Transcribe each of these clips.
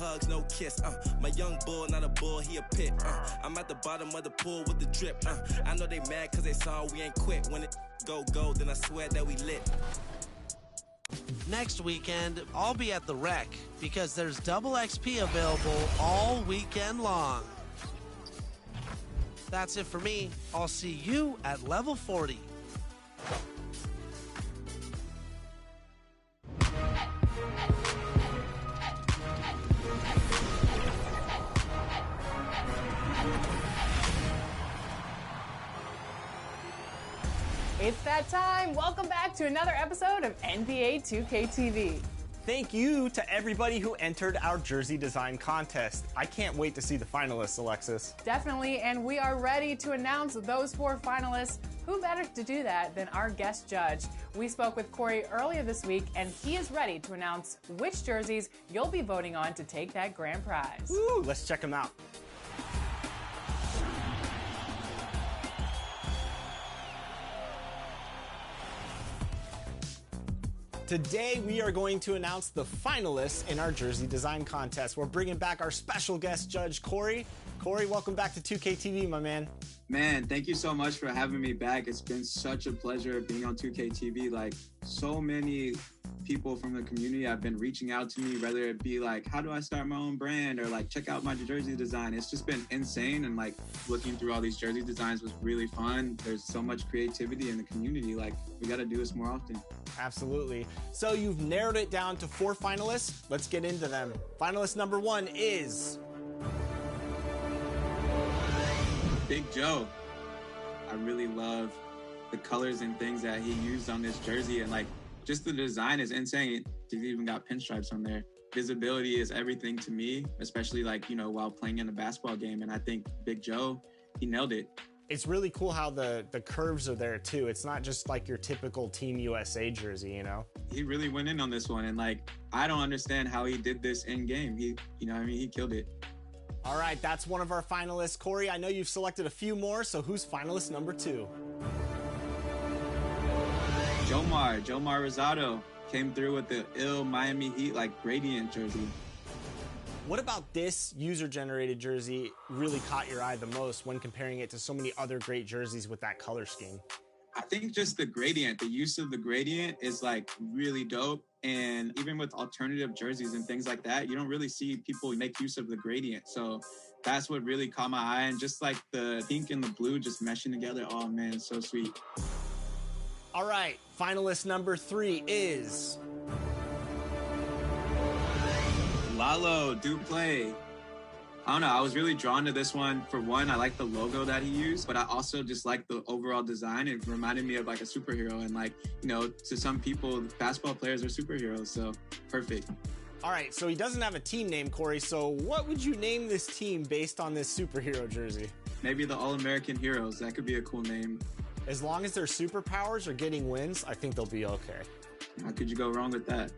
hugs, no kiss. My young bull, not a bull, he a pit. I'm at the bottom of the pool with the drip. I know they mad cause they saw we ain't quit. When it go gold, then I swear that we lit. Next weekend, I'll be at the Rec because there's double XP available all weekend long. That's it for me. I'll see you at level 40. It's that time. Welcome back to another episode of NBA 2K TV. Thank you to everybody who entered our jersey design contest. I can't wait to see the finalists, Alexis. Definitely, and we are ready to announce those 4 finalists. Who better to do that than our guest judge? We spoke with Corey earlier this week, and he is ready to announce which jerseys you'll be voting on to take that grand prize. Woo, let's check them out. Today, we are going to announce the finalists in our jersey design contest. We're bringing back our special guest judge, Corey. Corey, welcome back to 2K TV, my man. Man, thank you so much for having me back. It's been such a pleasure being on 2K TV. Like, so many people from the community have been reaching out to me, whether it be like, how do I start my own brand, or like, check out my jersey design. It's just been insane, and like, looking through all these jersey designs was really fun. There's so much creativity in the community. Like, we got to do this more often. Absolutely. So you've narrowed it down to 4 finalists. Let's get into them. Finalist number 1 is Big Joe. I really love the colors and things that he used on this jersey, and like, just the design is insane. He's even got pinstripes on there. Visibility is everything to me, especially like, you know, while playing in a basketball game. And I think Big Joe, he nailed it. It's really cool how the curves are there too. It's not just like your typical Team USA jersey, you know? He really went in on this one, and like, I don't understand how he did this in game. He killed it. All right, that's one of our finalists. Corey, I know you've selected a few more, so who's finalist number 2? Jomar Rosado came through with the ill Miami Heat like gradient jersey. What about this user-generated jersey really caught your eye the most when comparing it to so many other great jerseys with that color scheme? I think just the gradient, the use of the gradient is like really dope. And even with alternative jerseys and things like that, you don't really see people make use of the gradient. So that's what really caught my eye. And just like the pink and the blue just meshing together. Oh man, it's so sweet. All right, finalist number 3 is Lalo Duplay. I don't know, I was really drawn to this one. For one, I like the logo that he used, but I also just like the overall design. It reminded me of like a superhero, and like, you know, to some people, basketball players are superheroes, so perfect. All right, so he doesn't have a team name, Corey, so what would you name this team based on this superhero jersey? Maybe the All-American Heroes. That could be a cool name. As long as their superpowers are getting wins, I think they'll be okay. How could you go wrong with that?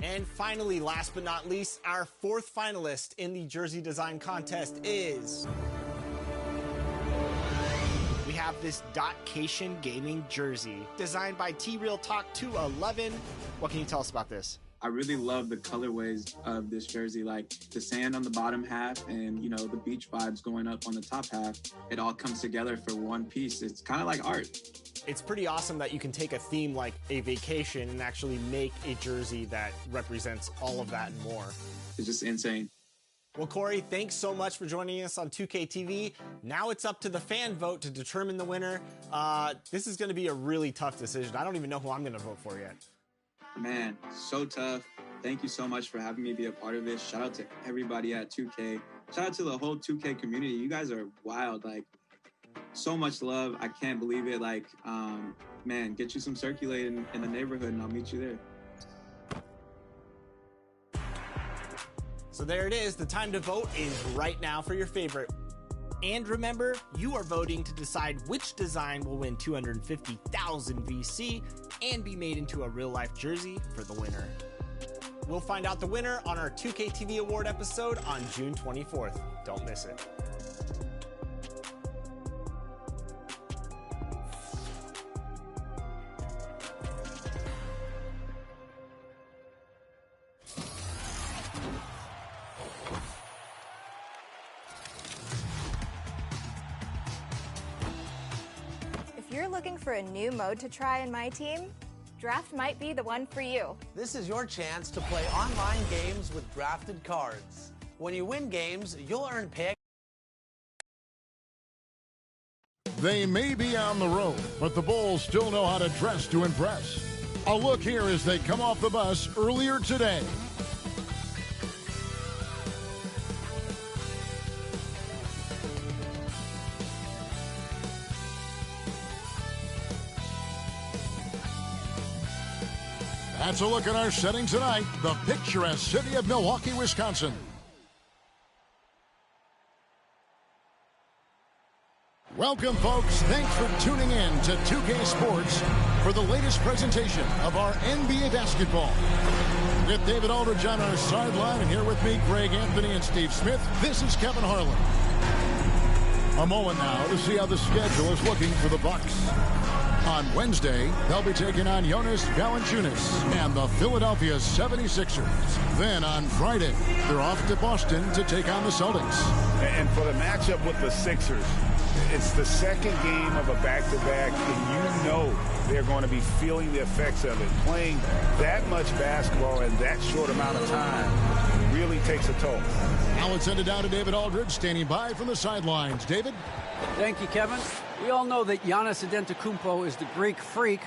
And finally, last but not least, our 4th finalist in the jersey design contest is... We have this Dotcation Gaming jersey, designed by T-Real Talk 211. What can you tell us about this? I really love the colorways of this jersey, like the sand on the bottom half and, you know, the beach vibes going up on the top half. It all comes together for one piece. It's kind of like art. It's pretty awesome that you can take a theme like a vacation and actually make a jersey that represents all of that and more. It's just insane. Well, Corey, thanks so much for joining us on 2K TV. Now it's up to the fan vote to determine the winner. This is going to be a really tough decision. I don't even know who I'm going to vote for yet. Man, so tough. Thank you so much for having me be a part of this. Shout out to everybody at 2K. Shout out to the whole 2K community. You guys are wild. Like, so much love. I can't believe it. Like, man, get you some circulating in the neighborhood and I'll meet you there. So there it is. The time to vote is right now for your favorite. And remember, you are voting to decide which design will win 250,000 VC and be made into a real-life jersey for the winner. We'll find out the winner on our 2K TV Award episode on June 24th. Don't miss it. looking for a new mode to try in my team? Draft might be the one for you. This is your chance to play online games with drafted cards. When you win games, you'll earn pay. They may be on the road, but the Bulls still know how to dress to impress. A look here as they come off the bus earlier today. That's a look at our setting tonight, the picturesque city of Milwaukee, Wisconsin. Welcome, folks. Thanks for tuning in to 2K Sports for the latest presentation of our NBA basketball. With David Aldridge on our sideline, and here with me, Greg Anthony and Steve Smith, this is Kevin Harlan. A moment now to see how the schedule is looking for the Bucks. On Wednesday, they'll be taking on Jonas Valanciunas and the Philadelphia 76ers. Then on Friday, they're off to Boston to take on the Celtics. And for the matchup with the Sixers, it's the second game of a back-to-back, and you know they're going to be feeling the effects of it. Playing that much basketball in that short amount of time really takes a toll. Now let's send it down to David Aldridge, standing by from the sidelines. David? Thank you, Kevin. We all know that Giannis Antetokounmpo is the Greek freak,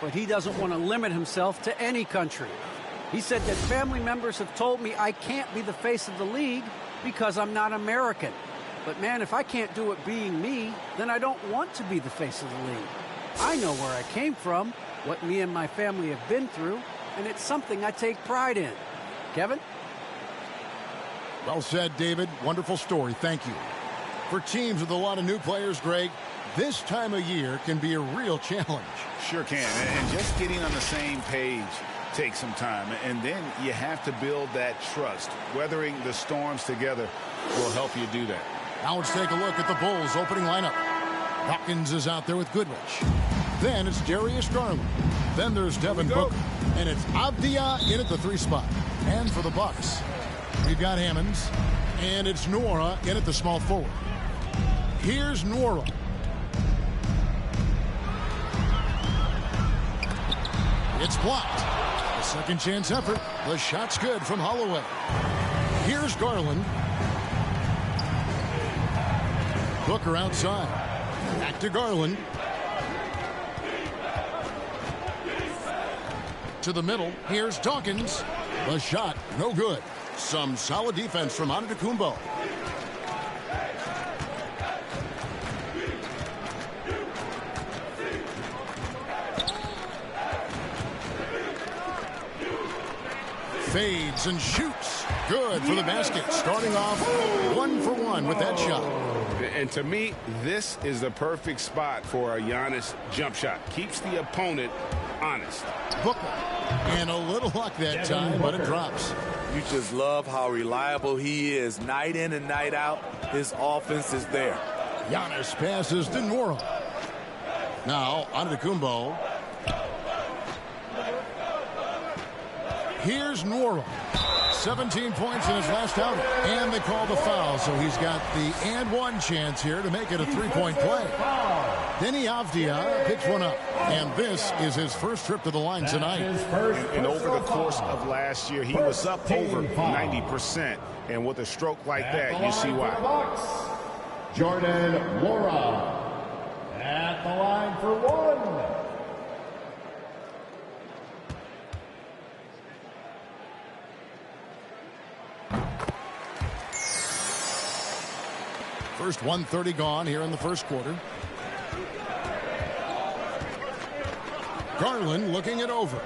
but he doesn't want to limit himself to any country. He said that family members have told me I can't be the face of the league because I'm not American. But, man, if I can't do it being me, then I don't want to be the face of the league. I know where I came from, what me and my family have been through, and it's something I take pride in. Kevin? Well said, David. Wonderful story. Thank you. For teams with a lot of new players, Greg, this time of year can be a real challenge. Sure can. And just getting on the same page takes some time. And then you have to build that trust. Weathering the storms together will help you do that. Now let's take a look at the Bulls' opening lineup. Hawkins is out there with Goodrich. Then it's Darius Garland. Then there's Devin Booker. And it's Avdia in at the 3 spot. And for the Bucks, we've got Hammonds. And it's Nora in at the small forward. Here's Nora. It's blocked. A second chance effort. The shot's good from Holloway. Here's Garland. Booker outside. Back to Garland. To the middle. Here's Dawkins. The shot, no good. Some solid defense from Antetokounmpo. Fades and shoots. Good for the basket. Starting off 1 for 1 with that shot. And to me, this is the perfect spot for a Giannis jump shot. Keeps the opponent honest. Booker. And a little luck that time, but it drops. You just love how reliable he is. Night in and night out, his offense is there. Giannis passes to Nora. Now, Antetokounmpo. Here's Nora. 17 points in his last outing. And they call the foul, so he's got the and one chance here to make it a 3-point play. Denny Avdia picks one up. And this is his first trip to the line tonight. And over the course of last year, he was up over 90%. And with a stroke like that, you see why. Jordan Nwora at the line for one. First 1:30 gone here in the first quarter. Garland looking it over.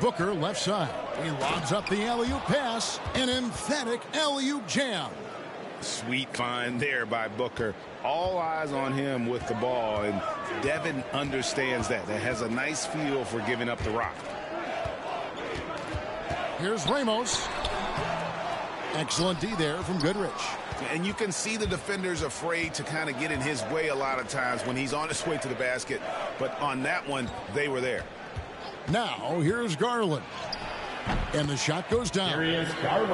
Booker left side. He lobs up the alley-oop pass. An emphatic alley-oop jam. Sweet find there by Booker. All eyes on him with the ball, and Devin understands that. That has a nice feel for giving up the rock. Here's Ramos. Excellent D there from Goodrich. And you can see the defenders afraid to kind of get in his way a lot of times when he's on his way to the basket. But on that one, they were there. Now, here's Garland. And the shot goes down.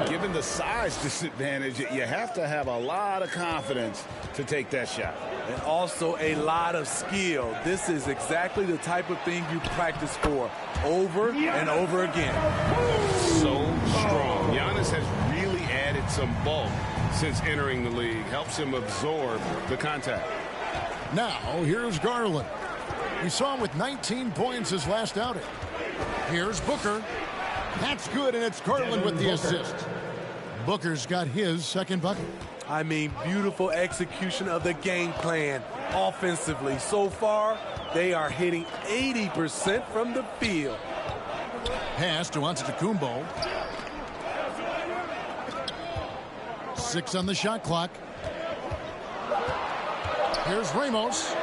Given the size disadvantage, you have to have a lot of confidence to take that shot. And also a lot of skill. This is exactly the type of thing you practice for over and over again. So strong. Giannis has really added some bulk since entering the league. Helps him absorb the contact. Now, here's Garland. We saw him with 19 points his last outing. Here's Booker. That's good, and it's Garland with the assist. Booker's got his second bucket. I mean, beautiful execution of the game plan offensively. So far, they are hitting 80% from the field. Pass to Antetokounmpo. 6 on the shot clock. Here's Ramos.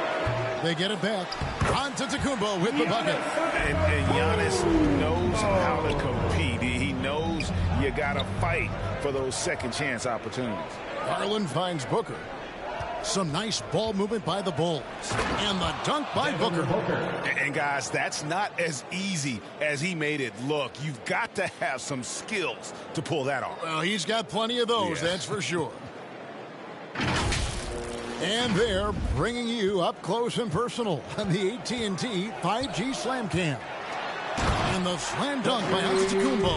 They get it back. Antetokounmpo with the bucket. And Giannis knows how to compete. He knows you got to fight for those second chance opportunities. Garland finds Booker. Some nice ball movement by the Bulls. And the dunk by Booker. And guys, that's not as easy as he made it look. You've got to have some skills to pull that off. Well, he's got plenty of those, that's for sure. And they're bringing you up close and personal on the AT&T 5G Slam Cam. And the slam dunk by Antetokounmpo.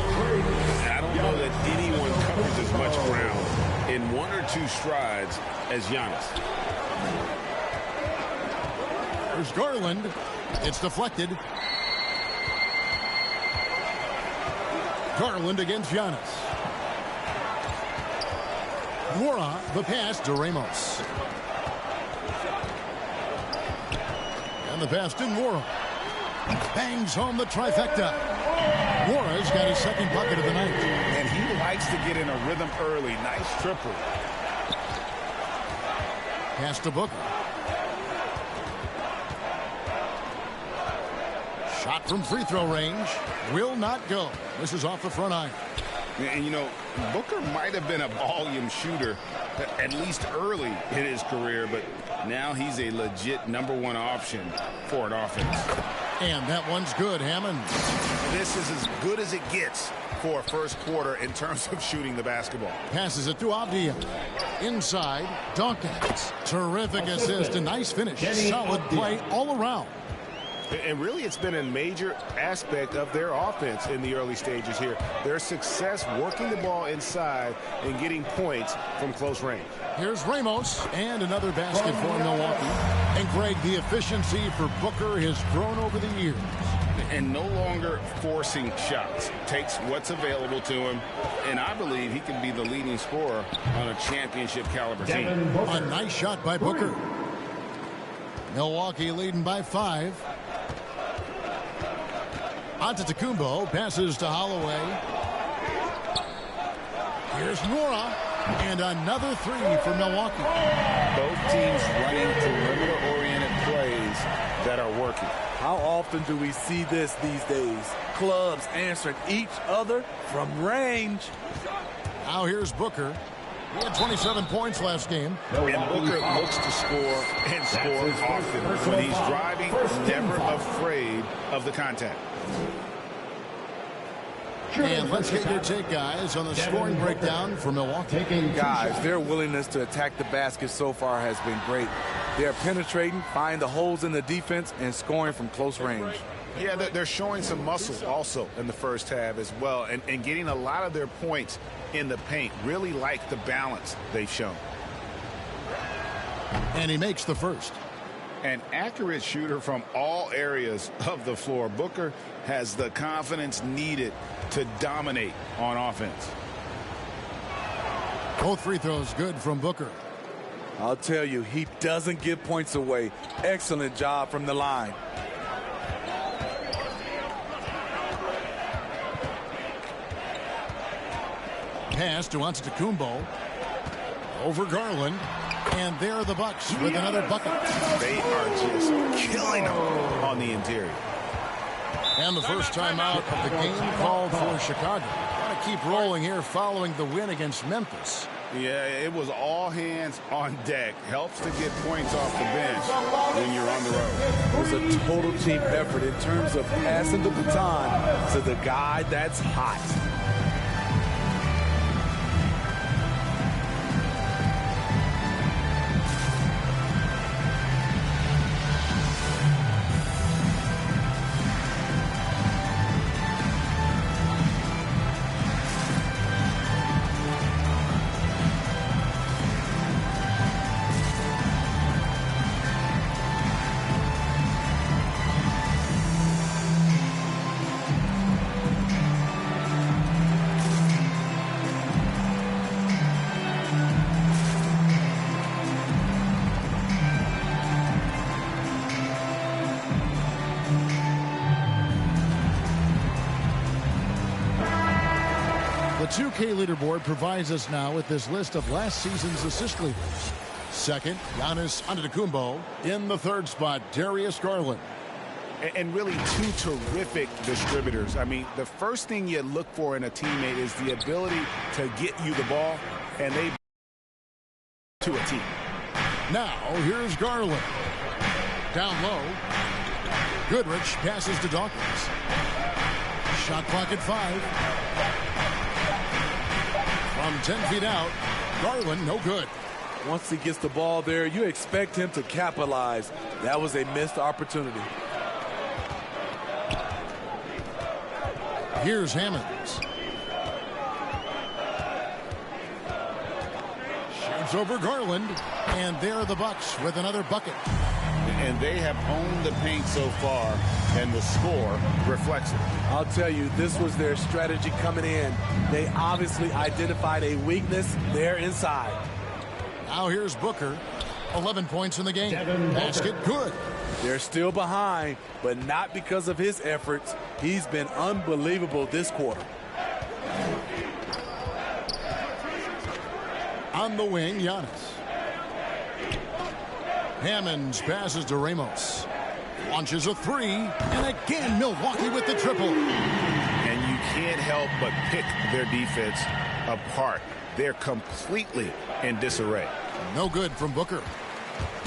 I don't know that anyone covers as much ground in 1 or 2 strides as Giannis. There's Garland. It's deflected. Garland against Giannis. Mora, the pass to Ramos. And the pass to Mora. Bangs home the trifecta. Mora's got his second bucket of the night. And he likes to get in a rhythm early. Nice triple. Pass to Booker. Shot from free throw range. Will not go. This is off the front iron. And, you know, Booker might have been a volume shooter, at least early in his career, but now he's a legit #1 option for an offense. And that one's good, Hammond. This is as good as it gets for a first quarter in terms of shooting the basketball. Passes it to Avdia. Inside, Dawkins. Terrific assist, a nice finish. Solid play all around. And really, it's been a major aspect of their offense in the early stages here. Their success working the ball inside and getting points from close range. Here's Ramos, and another basket for Milwaukee. And Greg, the efficiency for Booker has grown over the years. And no longer forcing shots. Takes what's available to him, and I believe he can be the leading scorer on a championship caliber team. A nice shot by Booker. Milwaukee leading by 5. Antetokounmpo passes to Holloway. Here's Mora. And another 3 for Milwaukee. Both teams running perimeter-oriented plays that are working. How often do we see this these days? Clubs answering each other from range. Now here's Booker. He had 27 points last game. And Booker looks to score and score often. When he's driving, never afraid of the contact. And let's get your take, guys, on the scoring breakdown for Milwaukee. Guys, their willingness to attack the basket so far has been great. They're penetrating, finding the holes in the defense, and scoring from close range. Yeah, they're showing some muscle also in the first half as well, and getting a lot of their points in the paint. Really like the balance they've shown. And he makes the first. An accurate shooter from all areas of the floor. Booker has the confidence needed to dominate on offense. Both free throws good from Booker. I'll tell you, he doesn't give points away. Excellent job from the line. Pass to Antetokounmpo. Over Garland. And there are the Bucks with another bucket. They are just killing them on the interior. And the first time out of the game called for Chicago. Got to keep rolling here following the win against Memphis. Yeah, it was all hands on deck. Helps to get points off the bench when you're on the road. It was a total team effort in terms of passing the baton to the guy that's hot. The 2K leaderboard provides us now with this list of last season's assist leaders. Second, Giannis Antetokounmpo. In the third spot, Darius Garland. And really two terrific distributors. I mean, the first thing you look for in a teammate is the ability to get you the ball, and they to a team. Now, here's Garland. Down low. Goodrich passes to Dawkins. Shot clock at 5. From 10 feet out, Garland, no good. Once he gets the ball there, you expect him to capitalize. That was a missed opportunity. Here's Hammonds. Shoots over Garland, and there are the Bucks with another bucket. And they have owned the paint so far, and the score reflects it. I'll tell you, this was their strategy coming in. They obviously identified a weakness there inside. Now here's Booker. 11 points in the game. Basket good. They're still behind, but not because of his efforts. He's been unbelievable this quarter. On the wing, Giannis. Hammonds passes to Ramos. Launches a three, and again Milwaukee with the triple. And you can't help but pick their defense apart. They're completely in disarray. No good from Booker.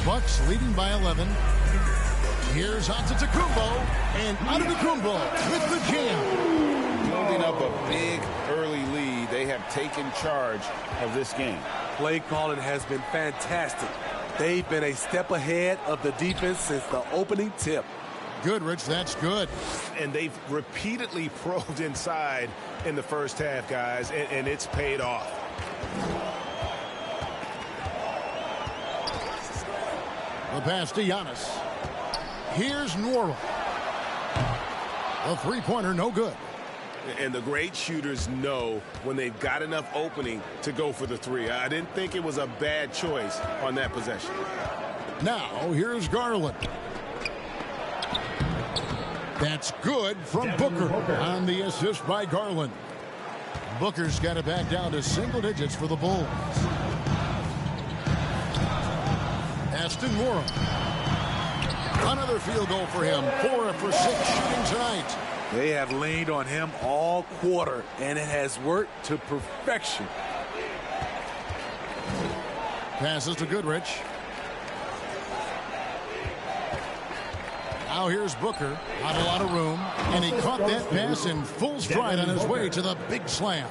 Bucks leading by 11. Here's Antetokounmpo, and Antetokounmpo with the jam. Building up a big early lead, they have taken charge of this game. Play calling has been fantastic. They've been a step ahead of the defense since the opening tip. Goodrich, that's good. And they've repeatedly probed inside in the first half, guys, and it's paid off. The pass to Giannis. Here's Nwora. The three-pointer, no good. And the great shooters know when they've got enough opening to go for the three. I didn't think it was a bad choice on that possession. Now, here's Garland. That's good from Booker on the assist by Garland. Booker's got it back down to single digits for the Bulls. Aston Nwora. Another field goal for him. 4 for 6 shooting tonight. They have leaned on him all quarter, and it has worked to perfection. Passes to Goodrich. Now here's Booker. Not a lot of room, and he caught that pass in full stride on his way to the big slam.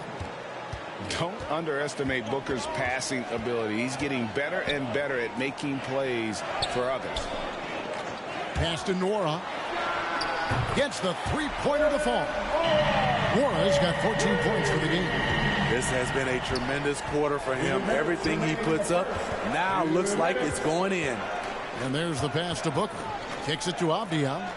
Don't underestimate Booker's passing ability. He's getting better and better at making plays for others. Pass to Nwora. Gets the three-pointer to fall. Nwora's got 14 points for the game. This has been a tremendous quarter for him. Everything he puts up now looks like it's going in. And there's the pass to Booker. Kicks it to Avdia.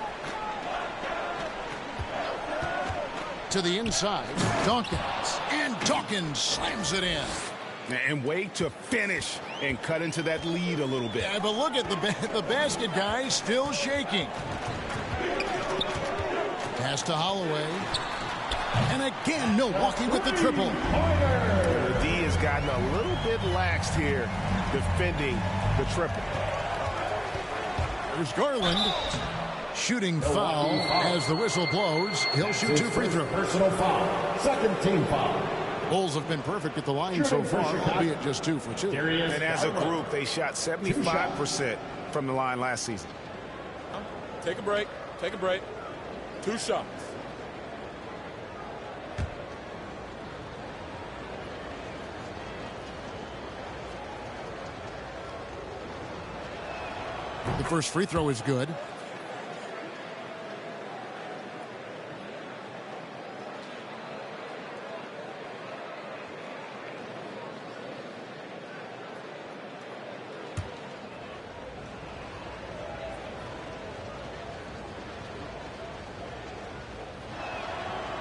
To the inside, Dawkins. And Dawkins slams it in. And wait to finish and cut into that lead a little bit. Yeah, but look at the basket guy still shaking. Pass to Holloway. And again, Milwaukee with the triple. The D has gotten a little bit laxed here defending the triple. There's Garland. Shooting foul as the whistle blows. He'll shoot 2 free throws. Personal foul. Second team foul. Bulls have been perfect at the line so far, albeit just 2 for 2. And as a group, they shot 75% from the line last season. Take a break. Take a break. 2 shots. The first free throw is good.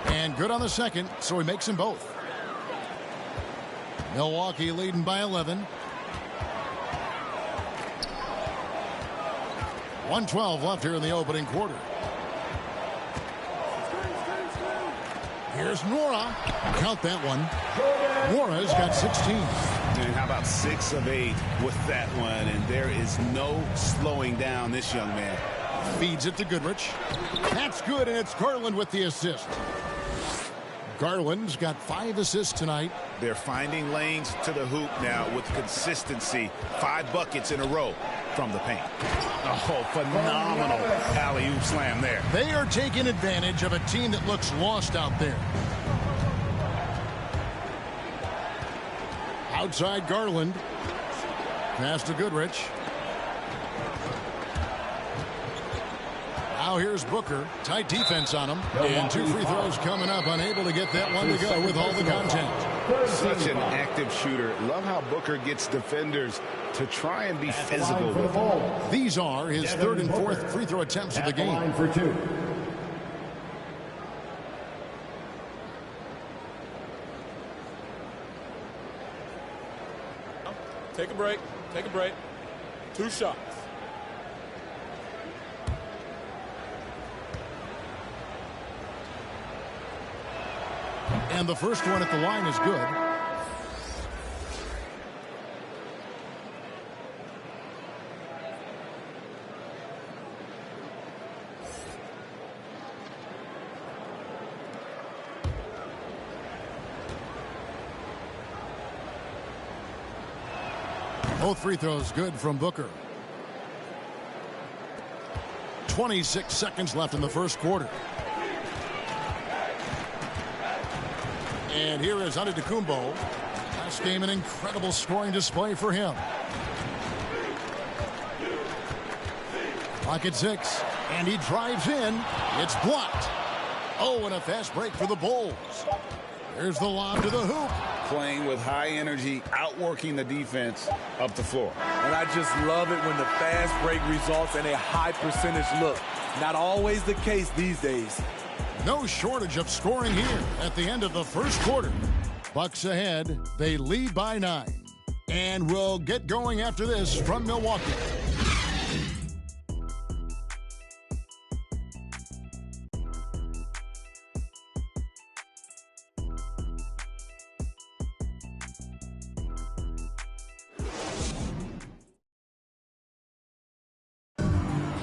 And good on the second, so he makes them both. Milwaukee leading by 11. 1:12 left here in the opening quarter. Here's Nora. Count that one. Nora's got 16. And how about 6 of 8 with that one? And there is no slowing down this young man. Feeds it to Goodrich. That's good, and it's Garland with the assist. Garland's got 5 assists tonight. They're finding lanes to the hoop now with consistency. 5 buckets in a row from the paint. Oh, phenomenal alley-oop slam there. They are taking advantage of a team that looks lost out there. Outside Garland. Pass to Goodrich. Now here's Booker. Tight defense on him. And 2 free throws coming up. Unable to get that one to go with all the contact. Such an active shooter. Love how Booker gets defenders to try and be physical with him. These are his 3rd and 4th free throw attempts of the game. For 2. Take a break. Take a break. 2 shots. And the first one at the line is good. Both free throws good from Booker. 26 seconds left in the first quarter. And here is Antetokounmpo. Last game, an incredible scoring display for him. Clock at 6, and he drives in. It's blocked. Oh, and a fast break for the Bulls. There's the lob to the hoop. Playing with high energy, outworking the defense up the floor. And I just love it when the fast break results in a high percentage look. Not always the case these days. No shortage of scoring here at the end of the first quarter. Bucks ahead. They lead by 9. And we'll get going after this from Milwaukee.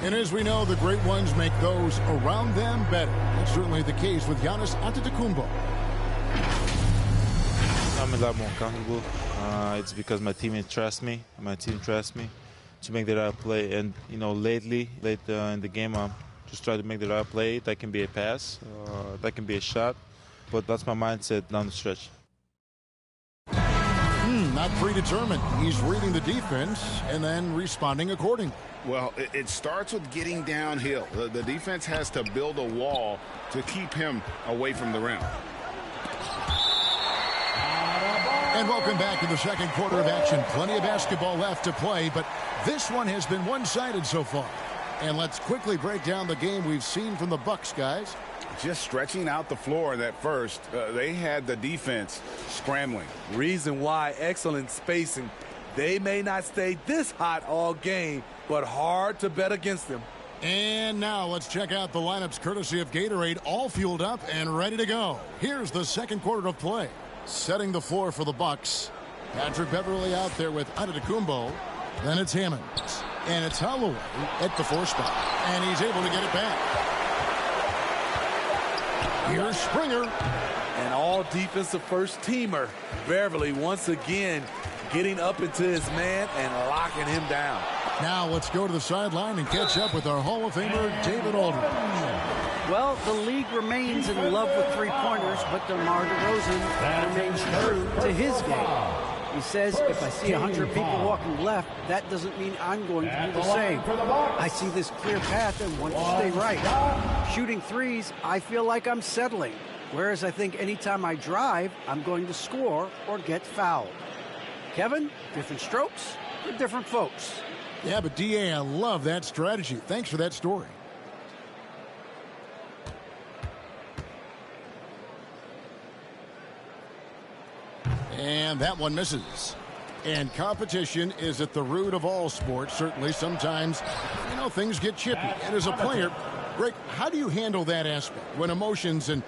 And as we know, the great ones make those around them better. That's certainly the case with Giannis Antetokounmpo. I'm a lot more comfortable. It's because my teammates trust me. My team trusts me to make the right play. And, you know, late in the game, I'm just trying to make the right play. That can be a pass. That can be a shot. But that's my mindset down the stretch. Not predetermined. He's reading the defense and then responding accordingly. Well, it starts with getting downhill. The defense has to build a wall to keep him away from the rim. And welcome back to the second quarter of action. Plenty of basketball left to play, but this one has been one-sided so far. And let's quickly break down the game we've seen from the Bucks, guys. Just stretching out the floor in that first. They had the defense scrambling. Reason why, excellent spacing. They may not stay this hot all game, but hard to bet against them. And now let's check out the lineups courtesy of Gatorade, all fueled up and ready to go. Here's the second quarter of play. Setting the floor for the Bucks. Patrick Beverly out there with Antetokounmpo. Then it's Hammond. And it's Holloway at the 4 spot. And he's able to get it back. Here's Springer. An all-defensive first-teamer. Beverly once again getting up into his man and locking him down. Now let's go to the sideline and catch up with our Hall of Famer, David Aldridge. Well, the league remains in love with three-pointers, but DeMar DeRozan remains true to his game. He says, if I see 100 people walking left, that doesn't mean I'm going to do the same. I see this clear path and want to stay right. Shooting threes, I feel like I'm settling. Whereas I think anytime I drive, I'm going to score or get fouled. Kevin, different strokes for different folks. Yeah, but D.A., I love that strategy. Thanks for that story. And that one misses. And competition is at the root of all sports. Certainly, sometimes, things get chippy. And as a player, Greg, how do you handle that aspect when emotions and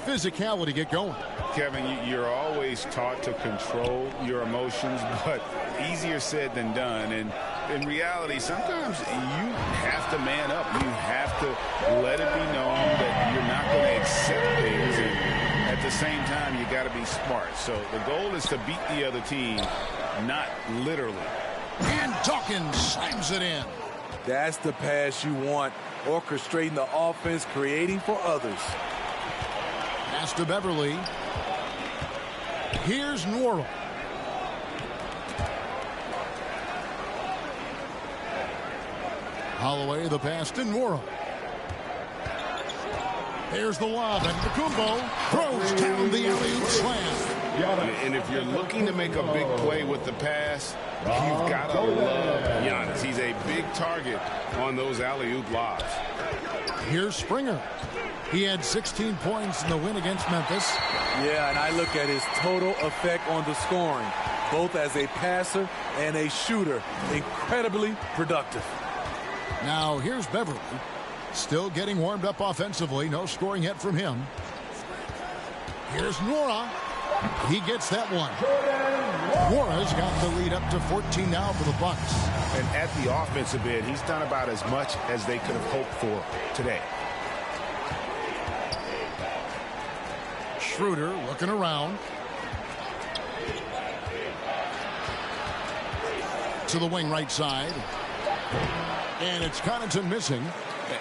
physicality get going? Kevin, you're always taught to control your emotions, but easier said than done. And in reality, sometimes you have to man up. You have to let it be known that you're not going to accept things. And at the same time, you got to be smart. So the goal is to beat the other team, not literally. And Dawkins slams it in. That's the pass you want. Orchestrating the offense, creating for others. Pass to Beverly. Here's Nora. Holloway, the pass to Nora. There's the lob, and Kumbo throws down the alley-oop slam. And if you're looking to make a big play with the pass, you've got to love Giannis. He's a big target on those alley-oop lobs. Here's Springer. He had 16 points in the win against Memphis. Yeah, and I look at his total effect on the scoring, both as a passer and a shooter. Incredibly productive. Now here's Beverly. Still getting warmed up offensively. No scoring yet from him. Here's Nora. He gets that one. Nora's got the lead up to 14 now for the Bucks. And at the offensive end, he's done about as much as they could have hoped for today. Schroeder looking around. To the wing right side. And it's Connaughton missing.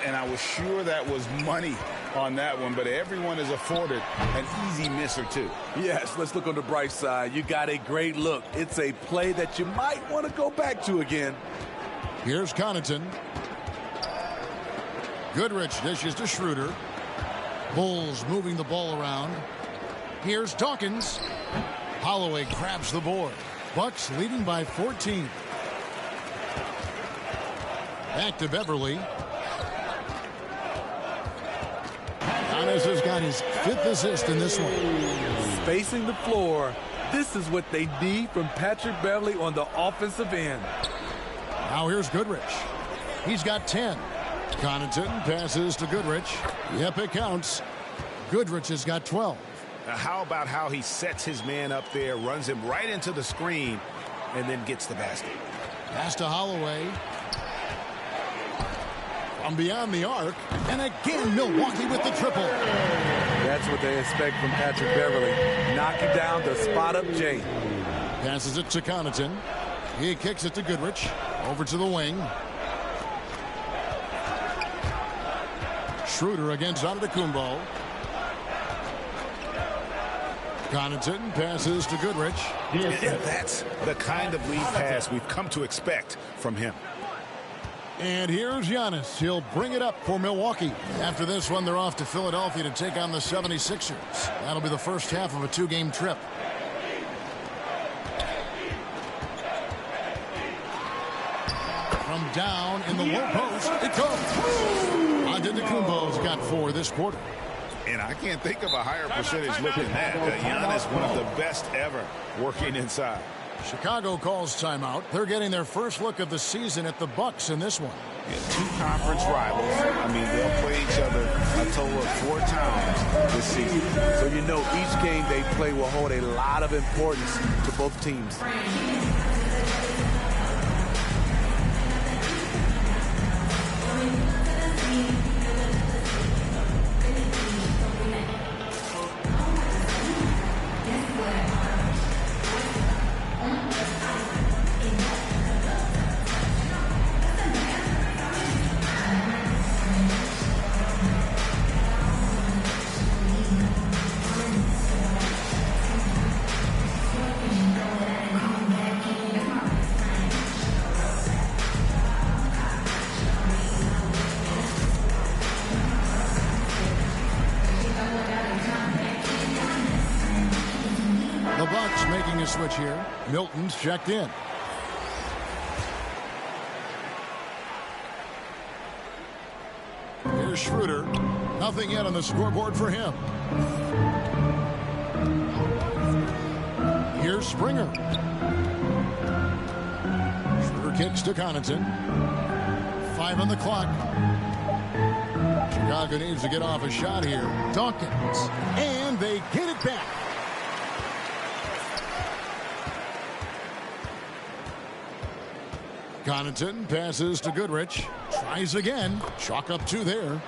And I was sure that was money on that one, but everyone is afforded an easy miss or two. Yes, let's look on the bright side. You got a great look. It's a play that you might want to go back to again. Here's Connaughton. Goodrich dishes to Schroeder. Bulls moving the ball around. Here's Dawkins. Holloway grabs the board. Bucks leading by 14. Back to Beverly. Giannis has got his 5th assist in this one. Spacing the floor. This is what they need from Patrick Beverly on the offensive end. Now here's Goodrich. He's got 10. Connaughton passes to Goodrich. Yep, it counts. Goodrich has got 12. Now how about how he sets his man up there, runs him right into the screen, and then gets the basket. Pass to Holloway. From beyond the arc, and again Milwaukee with the triple. That's what they expect from Patrick Beverly. Knocking down the spot-up J. Passes it to Connaughton. He kicks it to Goodrich. Over to the wing. Schroeder against Antetokounmpo. Connaughton passes to Goodrich. And that's the kind of lead pass we've come to expect from him. And here's Giannis. He'll bring it up for Milwaukee. After this one, they're off to Philadelphia to take on the 76ers. That'll be the first half of a 2-game trip. From down in the low post, it comes. Antetokounmpo's got 4 this quarter. And I can't think of a higher percentage look than that. Giannis, one of the best ever working inside. Chicago calls timeout. They're getting their first look of the season at the Bucks in this one. Yeah, 2 conference rivals. I mean, they'll play each other a total of 4 times this season. So you know each game they play will hold a lot of importance to both teams. making a switch here. Milton's checked in. Here's Schroeder. Nothing yet on the scoreboard for him. Here's Springer. Schroeder kicks to Connaughton. 5 on the clock. Chicago needs to get off a shot here. Dawkins. And they get it back. Connaughton passes to Goodrich. Tries again. Chalk up 2 there.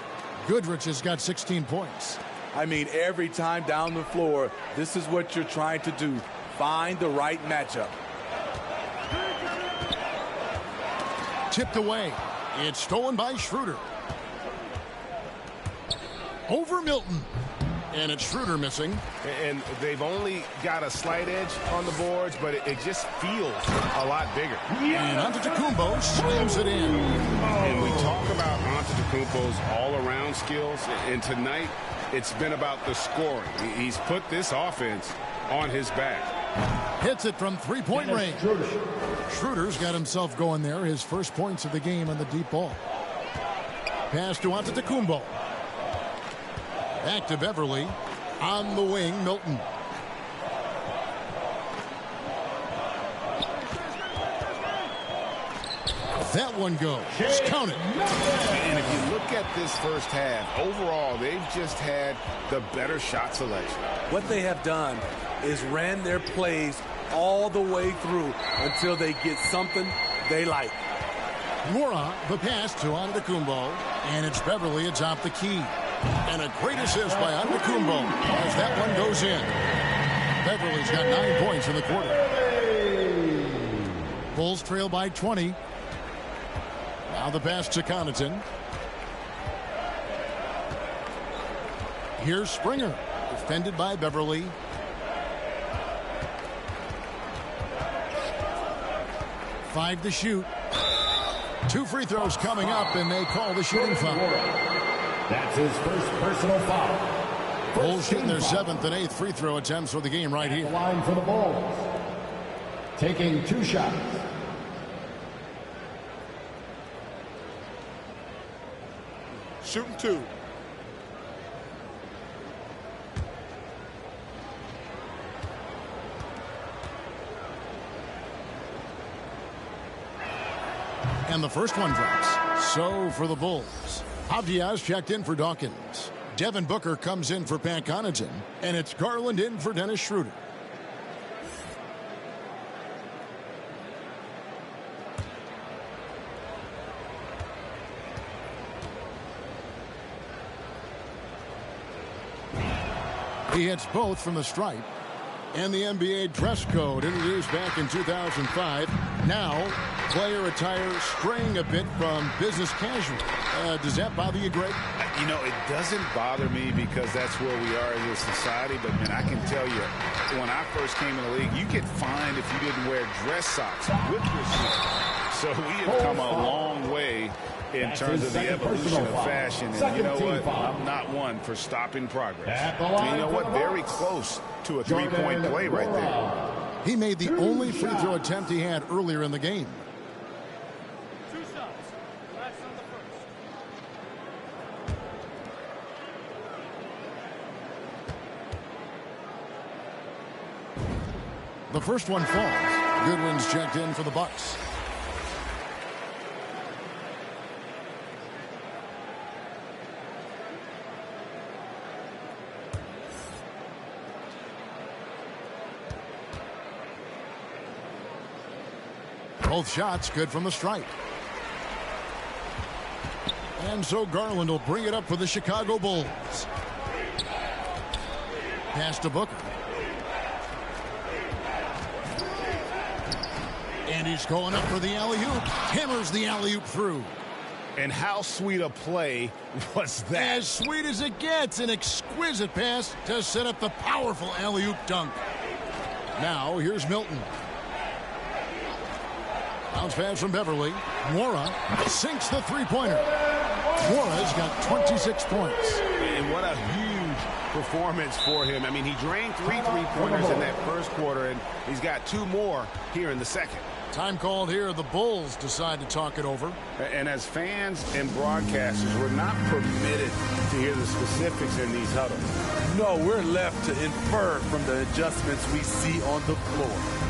Goodrich has got 16 points. I mean, every time down the floor, this is what you're trying to do. Find the right matchup. Tipped away. It's stolen by Schroeder. Over Milton. And it's Schroeder missing. And they've only got a slight edge on the boards, but it just feels a lot bigger. And Antetokounmpo slams it in. And we talk about Antetokounmpo's all-around skills, and tonight it's been about the scoring. He's put this offense on his back. Hits it from three-point range. Schroeder's got himself going there. His first points of the game on the deep ball. Pass to Antetokounmpo. Back to Beverly. On the wing, Milton. That one goes. Count it. And if you look at this first half, overall, they've just had the better shot selection. What they have done is ran their plays all the way through until they get something they like. Mora, the pass to Antetokounmpo. And it's Beverly atop the key. And a great assist by Antetokounmpo as that one goes in. Beverly's got 9 points in the quarter. Bulls trail by 20. Now the pass to Connaughton. Here's Springer. Defended by Beverly. Five to shoot. 2 free throws coming up, and they call the shooting foul. That's his first personal foul. Bulls shooting their 7th and 8th free throw attempts for the game right here. Line for the Bulls. Taking 2 shots. Shooting 2. And the first one drops. So for the Bulls. Avdiaz checked in for Dawkins. Devin Booker comes in for Pat Connaughton. And it's Garland in for Dennis Schroeder. He hits both from the stripe. And the NBA dress code introduced back in 2005. Now, player attire straying a bit from business casual. Does that bother you, Greg? You know, it doesn't bother me because that's where we are as a society. But, man, I can tell you, when I first came in the league, you get fined if you didn't wear dress socks with your shoes. So we have come a long way in terms of the evolution of fashion. And you know what? I'm not one for stopping progress. You know what? Very close to a three-point play right there. He made the only free throw attempt he had earlier in the game. 2 shots. Last on the first. The first one falls. Goodwin's checked in for the Bucks. Both shots good from the stripe. And so Garland will bring it up for the Chicago Bulls. Pass to Booker. And he's going up for the alley-oop. Hammers the alley-oop through. And how sweet a play was that? As sweet as it gets. An exquisite pass to set up the powerful alley-oop dunk. Now here's Milton. Bounce pass from Beverly. Mora sinks the three-pointer. Mora's got 26 points. And what a huge performance for him. I mean, he drained three three-pointers in that first quarter, and he's got 2 more here in the second. Time called here. The Bulls decide to talk it over. And as fans and broadcasters, we're not permitted to hear the specifics in these huddles. No, we're left to infer from the adjustments we see on the floor.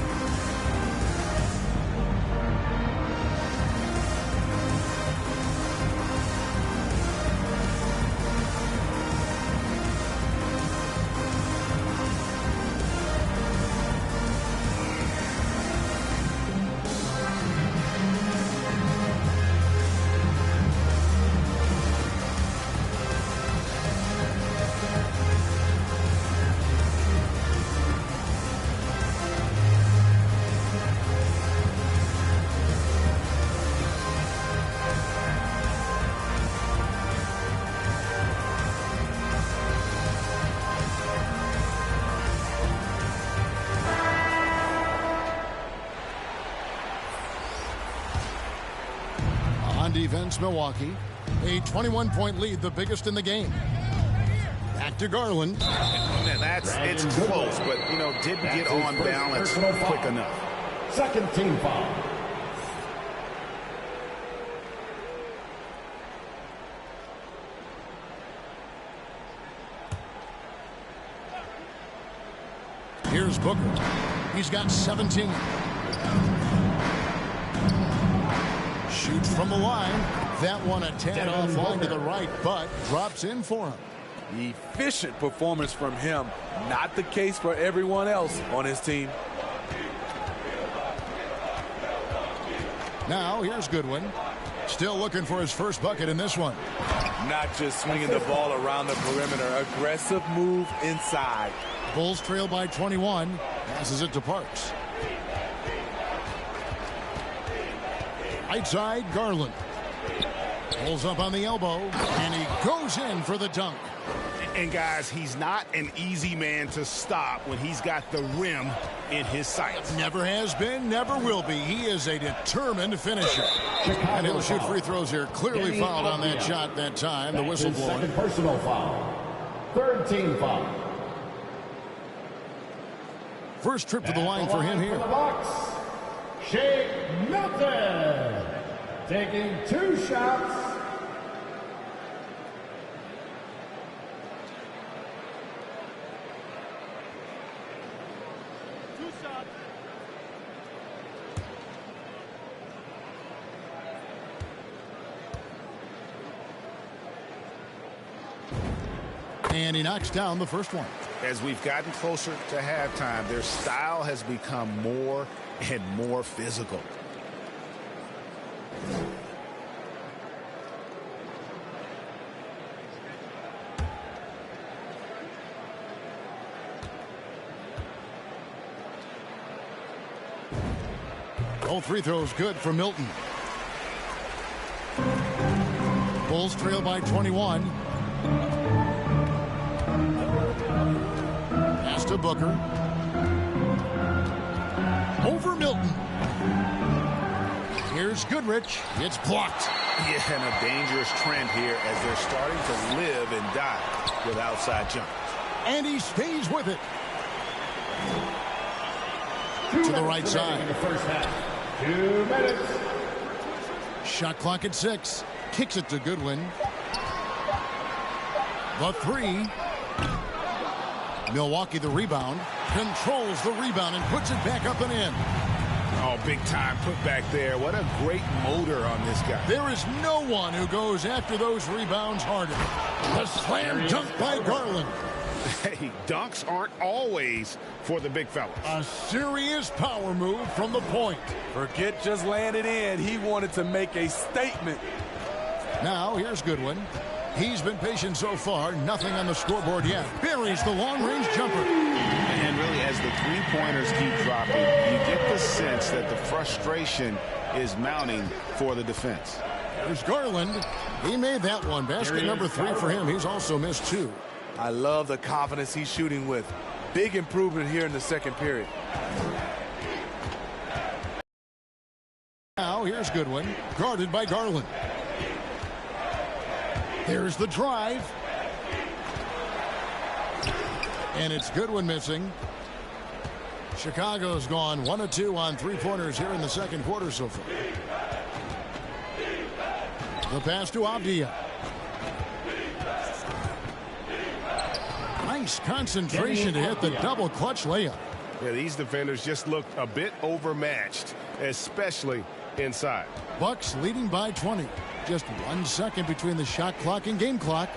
Defense, Milwaukee. A 21-point lead, the biggest in the game. Back to Garland. It's close, but, you know, didn't get on balance quick enough. Second team foul. Here's Booker. He's got 17. Shoots from the line. That one a tad offline to the right, but drops in for him. Efficient performance from him. Not the case for everyone else on his team. Now here's Goodwin. Still looking for his first bucket in this one. Not just swinging the ball around the perimeter. Aggressive move inside. Bulls trail by 21. Passes it to Parks. Right side, Garland. Pulls up on the elbow, and he goes in for the dunk. And guys, he's not an easy man to stop when he's got the rim in his sights. Never has been, never will be. He is a determined finisher. And he'll shoot free throws here. Clearly fouled on that shot that time. The whistle blowing. Second personal foul. Third team foul. First trip to the line for him here. Shake Milton, taking 2 shots. And he knocks down the first one. As we've gotten closer to halftime, their style has become more and more physical. All free throws good for Milton. Bulls trail by 21. Pass to Booker. Over Milton. Here's Goodrich. It's blocked. Yeah, and a dangerous trend here as they're starting to live and die with outside jumpers. And he stays with it. To the right side. In the first half. 2 minutes. Shot clock at 6. Kicks it to Goodwin. The 3. Milwaukee the rebound. Controls the rebound and puts it back up and in. Oh, big time put back there. What a great motor on this guy. There is no one who goes after those rebounds harder. The slam dunk by Garland. Hey, dunks aren't always for the big fellas. A serious power move from the point. Forget just laying it in. He wanted to make a statement. Now, here's Goodwin. He's been patient so far. Nothing on the scoreboard yet. Buries the long-range jumper. And really, as the three-pointers keep dropping, you get the sense that the frustration is mounting for the defense. There's Garland. He made that one. Basket number 3 for him. He's also missed 2. I love the confidence he's shooting with. Big improvement here in the second period. Now, here's Goodwin. Guarded by Garland. There's the drive. And it's good when missing. Chicago's gone 1 of 2 on three-pointers here in the second quarter so far. The pass to Avdia. Nice concentration to hit the double clutch layup. Yeah, these defenders just looked a bit overmatched, especially inside. Bucks leading by 20. Just 1 second between the shot clock and game clock.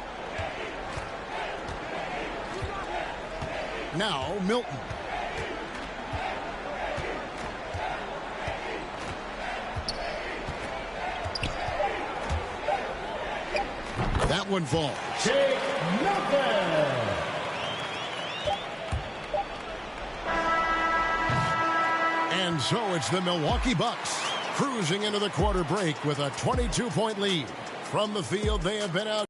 Now Milton. That one falls. Take nothing. And so it's the Milwaukee Bucks cruising into the quarter break with a 22-point lead. From the field, they have been out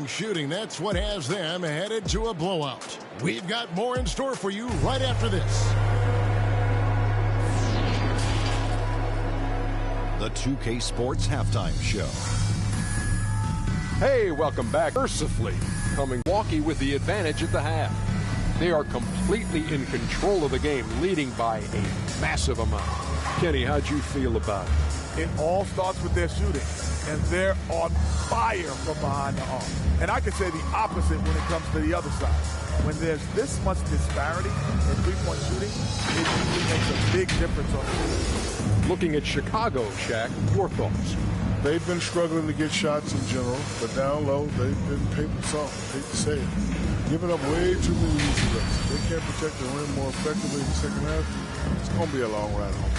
shooting. That's what has them headed to a blowout. We've got more in store for you right after this. The 2K Sports Halftime Show. Hey, welcome back. Mercifully coming Milwaukee with the advantage at the half. They are completely in control of the game, leading by a massive amount. Kenny, how'd you feel about it? It all starts with their shooting, and they're on fire from behind the arc. And I can say the opposite when it comes to the other side. When there's this much disparity in three-point shooting, it usually makes a big difference on the field. Looking at Chicago, Shaq, your thoughts? They've been struggling to get shots in general, but down low, they've been paper soft. Hate to say it. Giving up way too many easy looks. They can't protect the rim more effectively in the second half. It's going to be a long ride home.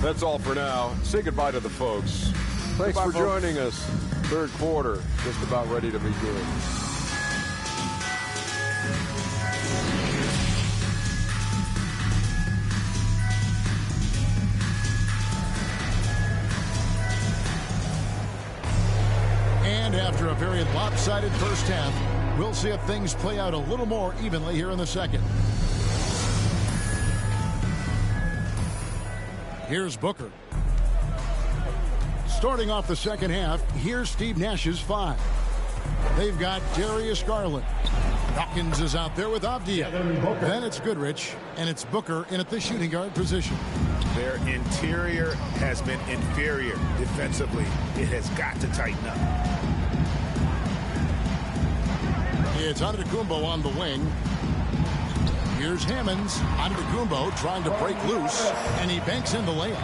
That's all for now. Say goodbye to the folks. Thanks for joining us. Third quarter, just about ready to begin. And after a very lopsided first half, we'll see if things play out a little more evenly here in the second. Here's Booker. Starting off the second half, here's Steve Nash's 5. They've got Darius Garland. Dawkins is out there with Avdia. Then it's Goodrich, and it's Booker in at the shooting guard position. Their interior has been inferior defensively. It has got to tighten up. It's Antetokounmpo on the wing. Here's Hammonds. Antetokounmpo trying to break loose, and he banks in the layup.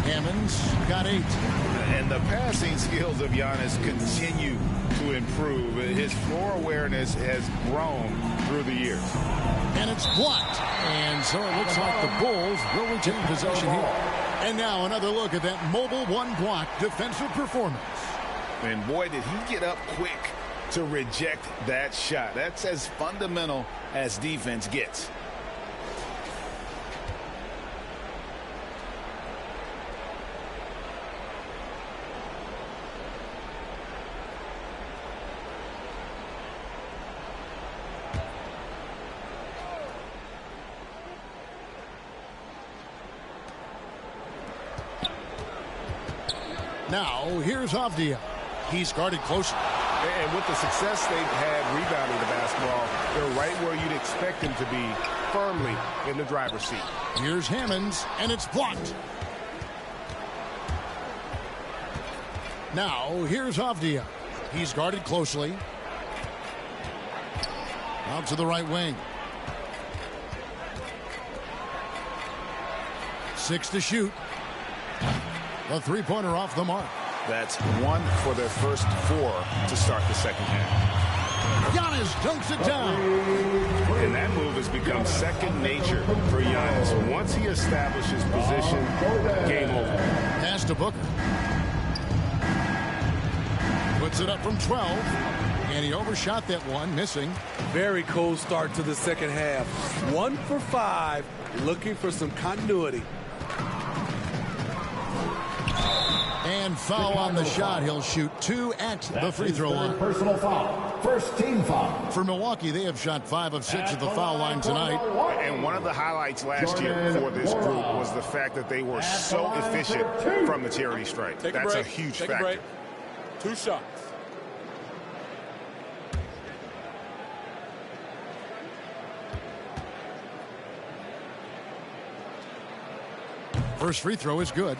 Hammonds got 8. And the passing skills of Giannis continue to improve. His floor awareness has grown through the years. And it's blocked. And so it looks like the Bulls will retain possession here. And now another look at that mobile one-block defensive performance. And boy, did he get up quick to reject that shot. That's as fundamental as defense gets. Now, here's Avdia. He's guarded closely. And with the success they've had rebounding the basketball, they're right where you'd expect them to be, firmly in the driver's seat. Here's Hammonds, and it's blocked. Now, here's Avdia. He's guarded closely. Out to the right wing. 6 to shoot. The three-pointer off the mark. That's 1 for their first 4 to start the second half. Giannis dunks it down. And that move has become second nature for Giannis. Once he establishes position, game over. Pass to Booker. Puts it up from 12. And he overshot that one, missing. Very cold start to the second half. 1 for 5, looking for some continuity. And foul on the shot. He'll shoot 2 at the free throw line. Personal foul. First team foul. For Milwaukee, they have shot 5 of 6 at the foul line tonight. And one of the highlights last year for this group was the fact that they were so efficient from the charity stripe. That's a huge factor. 2 shots. First free throw is good.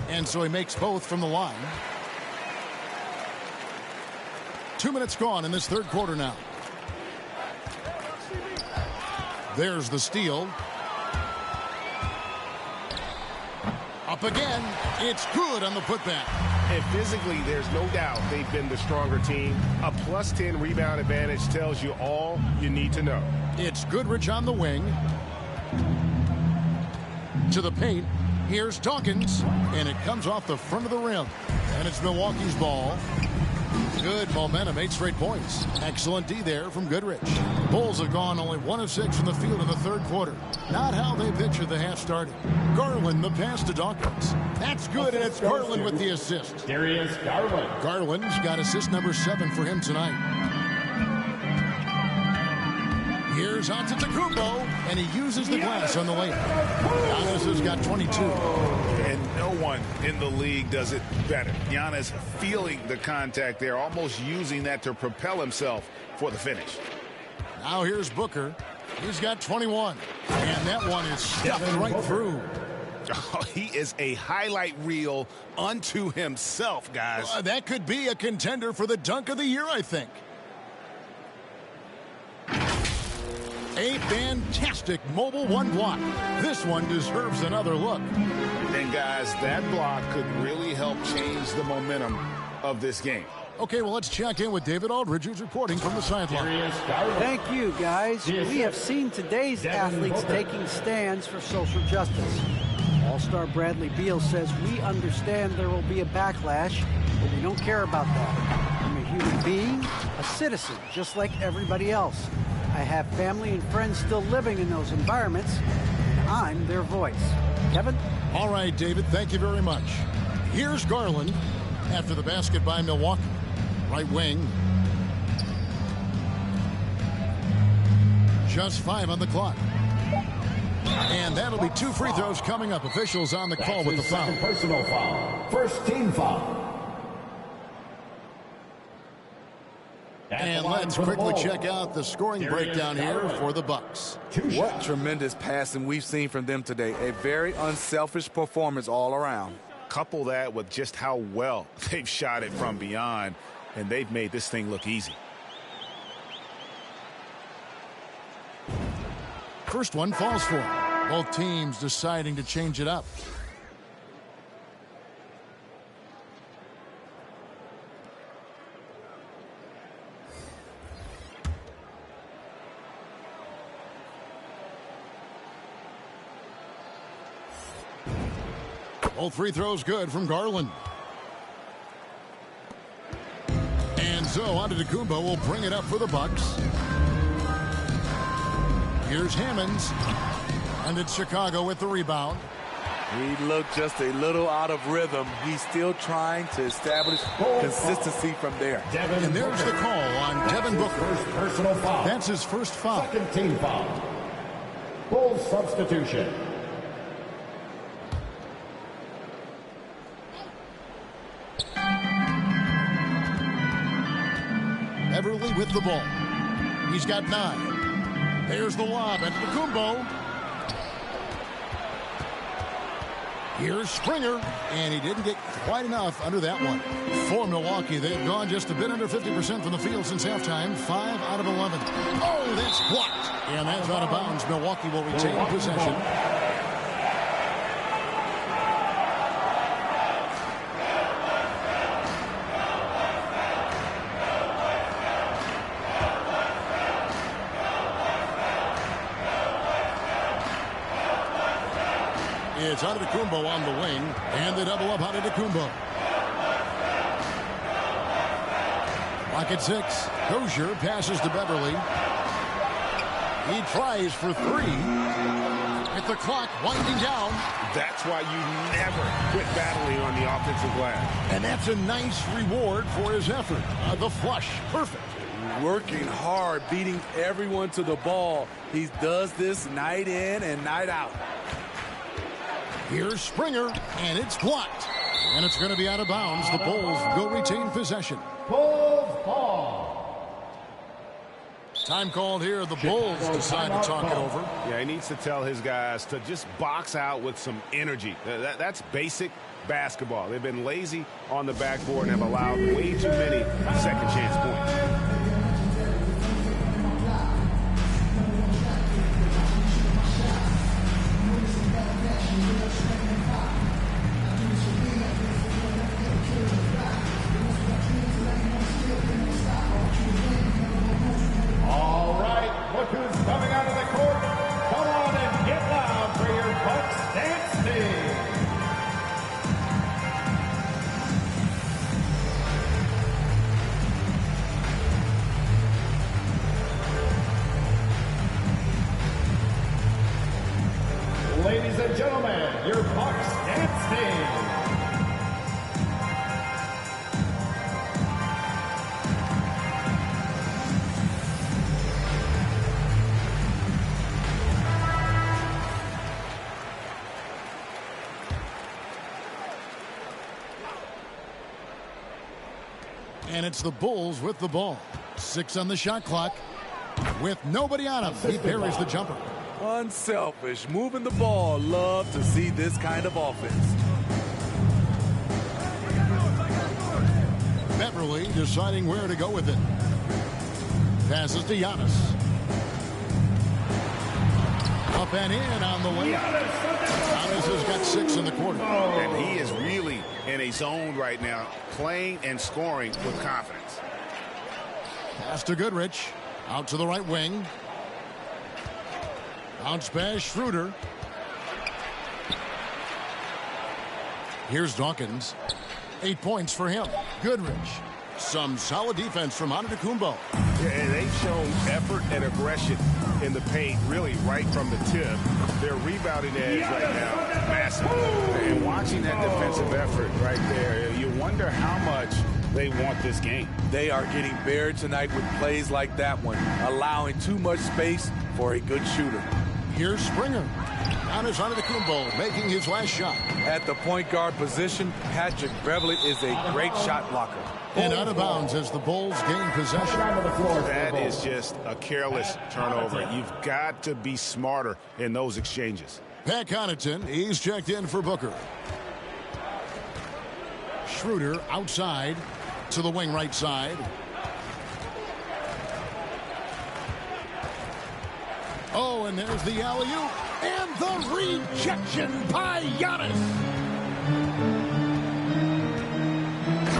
And so he makes both from the line. 2 minutes gone in this third quarter now. There's the steal. Up again. It's good on the putback. And physically, there's no doubt they've been the stronger team. A plus 10 rebound advantage tells you all you need to know. It's Goodrich on the wing. To the paint. Here's Dawkins, and it comes off the front of the rim. And it's Milwaukee's ball. Good momentum, 8 straight points. Excellent D there from Goodrich. Bulls have gone only 1 of 6 from the field in the third quarter. Not how they pictured the half started. Garland, the pass to Dawkins. That's good, and it's Garland with the assist. Darius Garland. Garland's got assist number 7 for him tonight. Here's Antetokounmpo, and he uses the glass on the layup. Giannis has got 22. And no one in the league does it better. Giannis feeling the contact there, almost using that to propel himself for the finish. Now here's Booker. He's got 21. And that one is stuffed right through. Oh, he is a highlight reel unto himself, guys. That could be a contender for the dunk of the year, I think. A fantastic mobile one block. This one deserves another look. And guys, that block could really help change the momentum of this game. Okay, well, let's check in with David Aldridge, who's reporting from the sideline. Thank you, guys. We have seen today's athletes taking stands for social justice. All-star Bradley Beal says, we understand there will be a backlash, but we don't care about that. I'm a human being, a citizen, just like everybody else. I have family and friends still living in those environments. I'm their voice. Kevin? All right, David, thank you very much. Here's Garland after the basket by Milwaukee. Right wing. Just 5 on the clock. And that'll be 2 free throws coming up. Officials on the call with the foul. Personal foul. First team foul. And let's quickly check out the scoring breakdown here for the Bucks. What tremendous passing we've seen from them today. A very unselfish performance all around. Couple that with just how well they've shot it from beyond, and they've made this thing look easy. First one falls for him. Both teams deciding to change it up. Both free throws good from Garland. And so Antetokounmpo will bring it up for the Bucks. Here's Hammonds. And it's Chicago with the rebound. He looked just a little out of rhythm. He's still trying to establish consistency from there. And there's the call on Devin Booker. First personal foul. That's his first foul. Second team foul. Bulls substitution. Everly with the ball. He's got 9. There's the lob and Antetokounmpo. Here's Springer, and he didn't get quite enough under that one. For Milwaukee, they've gone just a bit under 50% from the field since halftime. 5 out of 11. Oh, that's blocked. And that's out of bounds. Milwaukee will retain possession. It's Antetokounmpo on the wing, and they double up Antetokounmpo. Lock at 6. Dozier passes to Beverly. He tries for 3. With the clock winding down. That's why you never quit battling on the offensive glass. And that's a nice reward for his effort. The flush, perfect. working hard, beating everyone to the ball. He does this night in and night out. Here's Springer, and it's blocked. And it's going to be out of bounds. The Bulls will retain possession. Bulls ball. Time called here. The Bulls decide to talk it over. Yeah, he needs to tell his guys to just box out with some energy. That's basic basketball. They've been lazy on the backboard and have allowed way too many second chance points. Ladies and gentlemen, your Bucks dancing. And it's the Bulls with the ball. 6 on the shot clock. With nobody on him, he parries the jumper. Unselfish, moving the ball. Love to see this kind of offense. Beverly deciding where to go with it. Passes to Giannis. Up and in on the way. Giannis has got 6 in the quarter. And he is really in a zone right now, playing and scoring with confidence. Pass to Goodrich. Out to the right wing. Bounce pass, Schroeder. Here's Dawkins. 8 points for him. Goodrich. Some solid defense from Antetokounmpo. Yeah, and they've shown effort and aggression in the paint, really right from the tip. Their rebounding edge right now, massive. And watching that defensive effort right there, you wonder how much they want this game. They are getting buried tonight with plays like that one, allowing too much space for a good shooter. Here's Springer. Giannis Antetokounmpo making his last shot. At the point guard position, Patrick Beverly is a great shot blocker. And out of bounds as the Bulls gain possession. That is just a careless turnover. You've got to be smarter in those exchanges. Pat Connaughton, he's checked in for Booker. Schroeder outside to the wing right side. Oh, and there's the alley-oop. And the rejection by Giannis.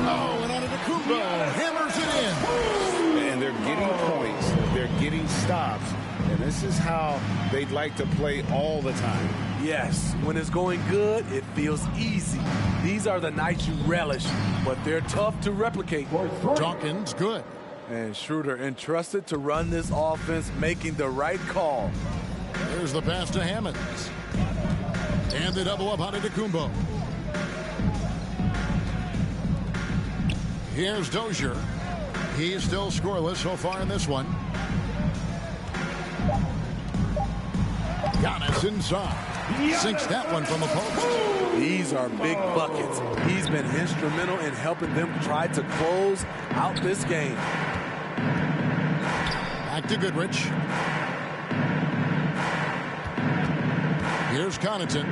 Oh, and Antetokounmpo hammers it in. And they're getting points. They're getting stops. And this is how they'd like to play all the time. Yes, when it's going good, it feels easy. These are the nights you relish, but they're tough to replicate. Dawkins, good. And Schroeder entrusted to run this offense, making the right call. There's the pass to Hammonds. And the double up Antetokounmpo. Here's Dozier. He's still scoreless so far in this one. Giannis inside. Sinks that one from the post. These are big buckets. He's been instrumental in helping them try to close out this game. Back to Goodrich. Here's Connaughton.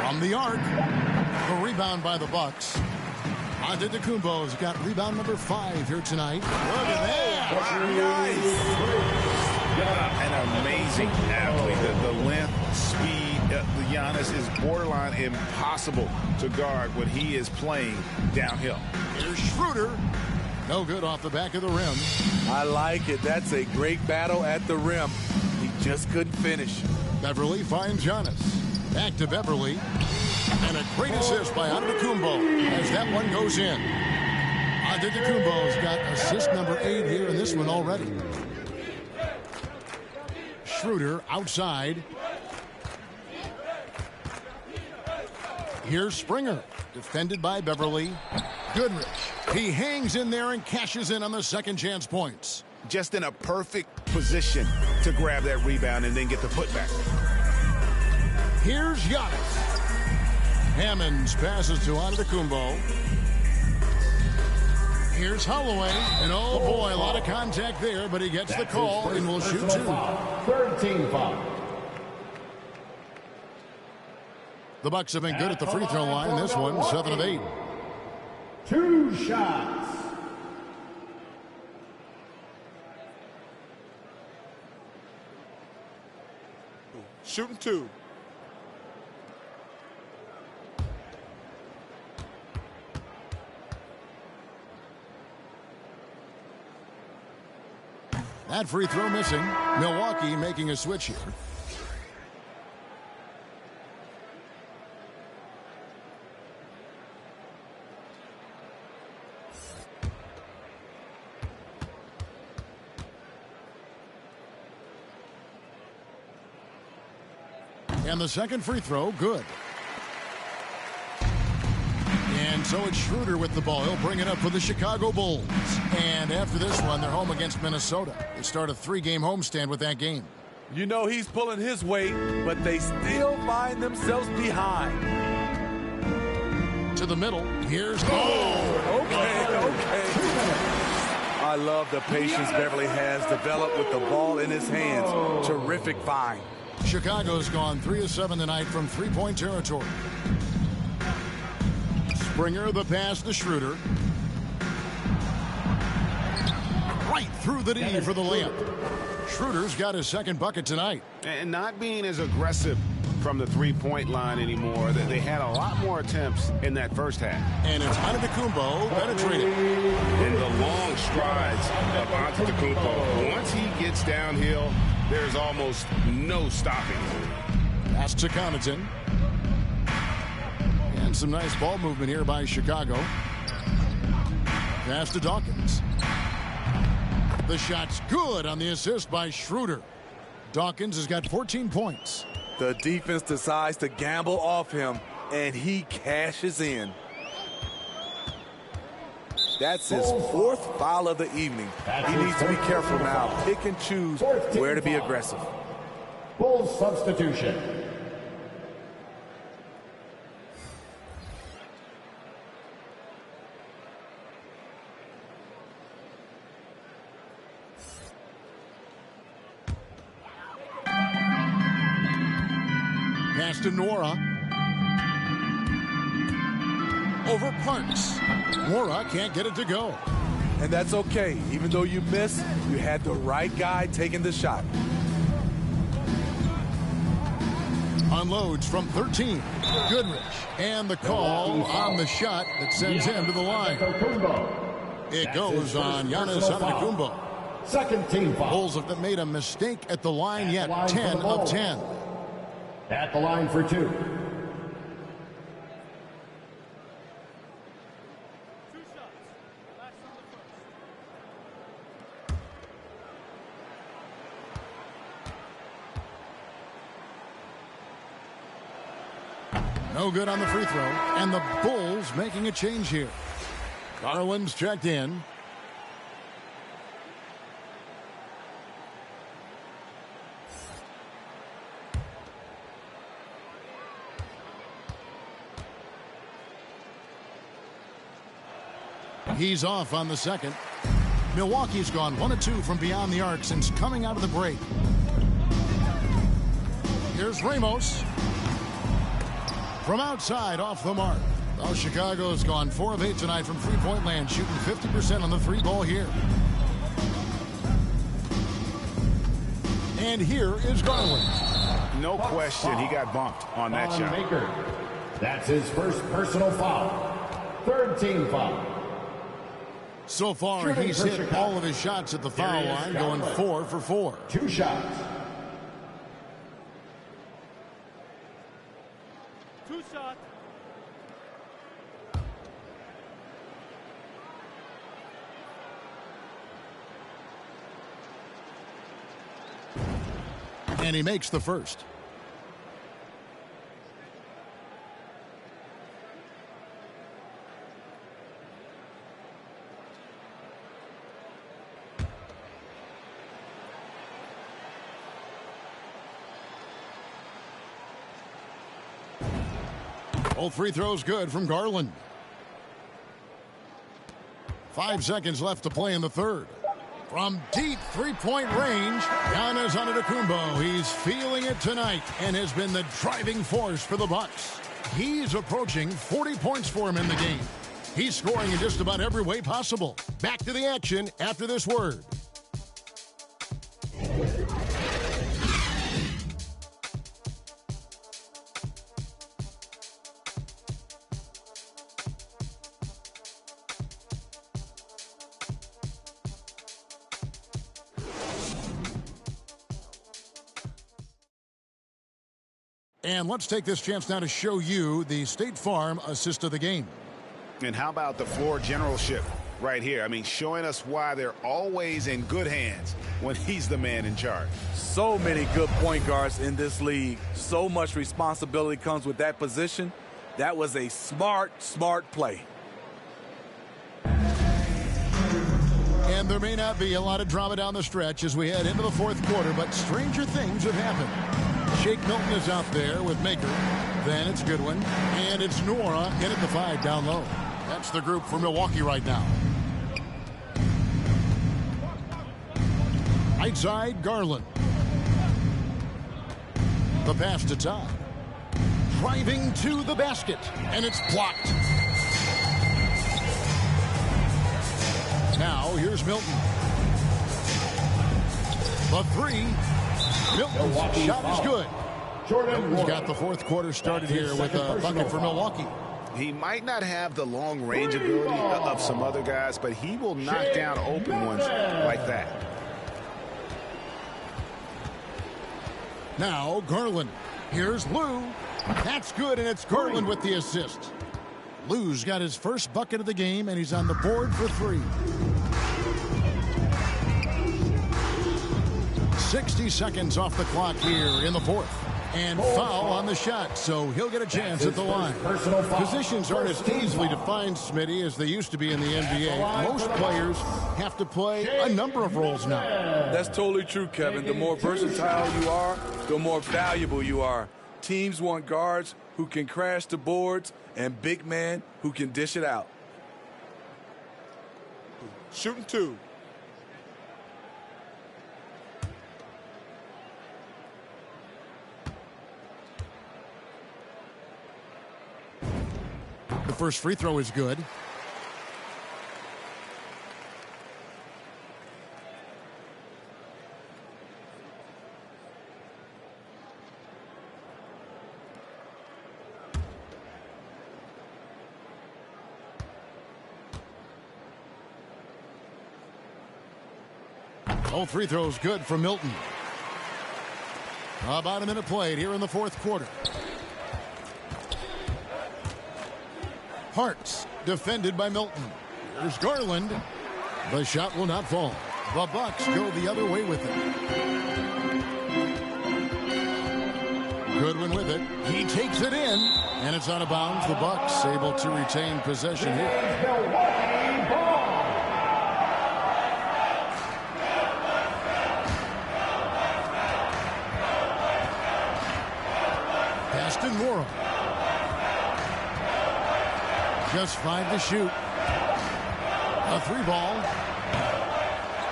From the arc. The rebound by the Bucks. Antetokounmpo's got rebound number 5 here tonight. Look at that. An amazing athlete. The length, speed, Giannis is borderline impossible to guard when he is playing downhill. Here's Schroeder. No good off the back of the rim. I like it. That's a great battle at the rim. He just couldn't finish. Beverly finds Giannis. Back to Beverly. And a great assist by Antetokounmpo as that one goes in. Antetokounmpo's got assist number 8 here in this one already. Schroeder outside. Here's Springer. Defended by Beverly. Goodrich. He hangs in there and cashes in on the second chance points. Just in a perfect position to grab that rebound and then get the putback. Here's Giannis. Hammonds passes to Antetokounmpo. Here's Holloway. And oh boy, a lot of contact there, but he gets the call and will shoot two. Third team foul. The Bucks have been good at the free throw line. This one, 7 of 8. 2 shots. Shooting 2. That free throw missing. Milwaukee making a switch here. And the second free throw, good. And so it's Schroeder with the ball. He'll bring it up for the Chicago Bulls. And after this one, they're home against Minnesota. They start a 3-game homestand with that game. You know he's pulling his weight, but they still find themselves behind. To the middle. Here's Okay. I love the patience Beverly has developed with the ball in his hands. Terrific find. Chicago's gone 3 of 7 tonight from three-point territory. Springer, the pass to Schroeder. Right through the D for the layup. Schroeder's got his second bucket tonight. And not being as aggressive from the three-point line anymore. They had a lot more attempts in that first half. And it's Antetokounmpo penetrating. And the long strides of Antetokounmpo. Once he gets downhill, there's almost no stopping. Pass to Connaughton. And some nice ball movement here by Chicago. Pass to Dawkins. The shot's good on the assist by Schroeder. Dawkins has got 14 points. The defense decides to gamble off him, and he cashes in. That's his 4th foul of the evening. He needs to be careful now. Pick and choose where to be aggressive. Bulls substitution. Pass to Nora. Over Parks. Nora can't get it to go. And that's okay. Even though you miss, you had the right guy taking the shot. Unloads from 13. Goodrich. And the call on the shot that sends him to the line. It goes on Giannis Antetokounmpo. Second team foul. Bulls have made a mistake at the line yet. 10 of 10. At the line for 2. No good on the free throw. And the Bulls making a change here. Garland's checked in. He's off on the second. Milwaukee's gone 1 of 2 from beyond the arc since coming out of the break. Here's Ramos. From outside, off the mark. Well, Chicago's gone 4 of 8 tonight from three-point land, shooting 50% on the 3-ball here. And here is Garland. No question, he got bumped on that shot. Maker. That's his first personal foul. Third team foul. So far, he's hit all of his shots at the foul line, going 4 for 4. 2 shots. 2 shots. And he makes the first. Both free throws good from Garland. 5 seconds left to play in the third. From deep three-point range, Giannis Antetokounmpo. He's feeling it tonight and has been the driving force for the Bucks. He's approaching 40 points for him in the game. He's scoring in just about every way possible. Back to the action after this word. And let's take this chance now to show you the State Farm assist of the game. And how about the floor generalship right here? I mean, showing us why they're always in good hands when he's the man in charge. So many good point guards in this league. So much responsibility comes with that position. That was a smart play. And there may not be a lot of drama down the stretch as we head into the fourth quarter, but stranger things have happened. Shake Milton is out there with Maker. Then it's Goodwin. And it's Nora in at the 5 down low. That's the group for Milwaukee right now. Right side, Garland. The pass to Todd. Driving to the basket. And it's blocked. Now here's Milton. The 3. Milton's shot is good. Milton's got the fourth quarter started here with a bucket for Milwaukee. He might not have the long range ability of some other guys, but he will knock down open ones like that. Now Garland. Here's Lou. That's good, and it's Garland with the assist. Lou's got his first bucket of the game, and he's on the board for 3. 60 seconds off the clock here in the fourth. And foul on the shot, so he'll get a chance at the line. Positions aren't as easily defined, Smitty, as they used to be in the NBA. Most players have to play a number of roles now. That's totally true, Kevin. The more versatile you are, the more valuable you are. Teams want guards who can crash the boards and big men who can dish it out. Shooting 2. The first free throw is good. All free throws good from Milton. About a minute played here in the fourth quarter. Hart's defended by Milton. There's Garland. The shot will not fall. The Bucks go the other way with it. Goodwin with it. He takes it in, and it's out of bounds. The Bucks able to retain possession here. Aston Moore. Just 5 to shoot. A 3-ball.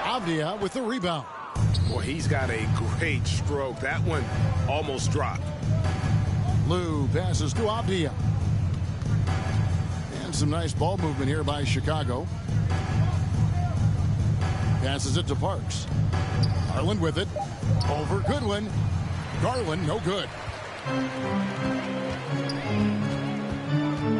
Avdia with the rebound. Boy, he's got a great stroke. That one almost dropped. Lou passes to Avdia. And some nice ball movement here by Chicago. Passes it to Parks. Garland with it. Over Goodwin. Garland, no good.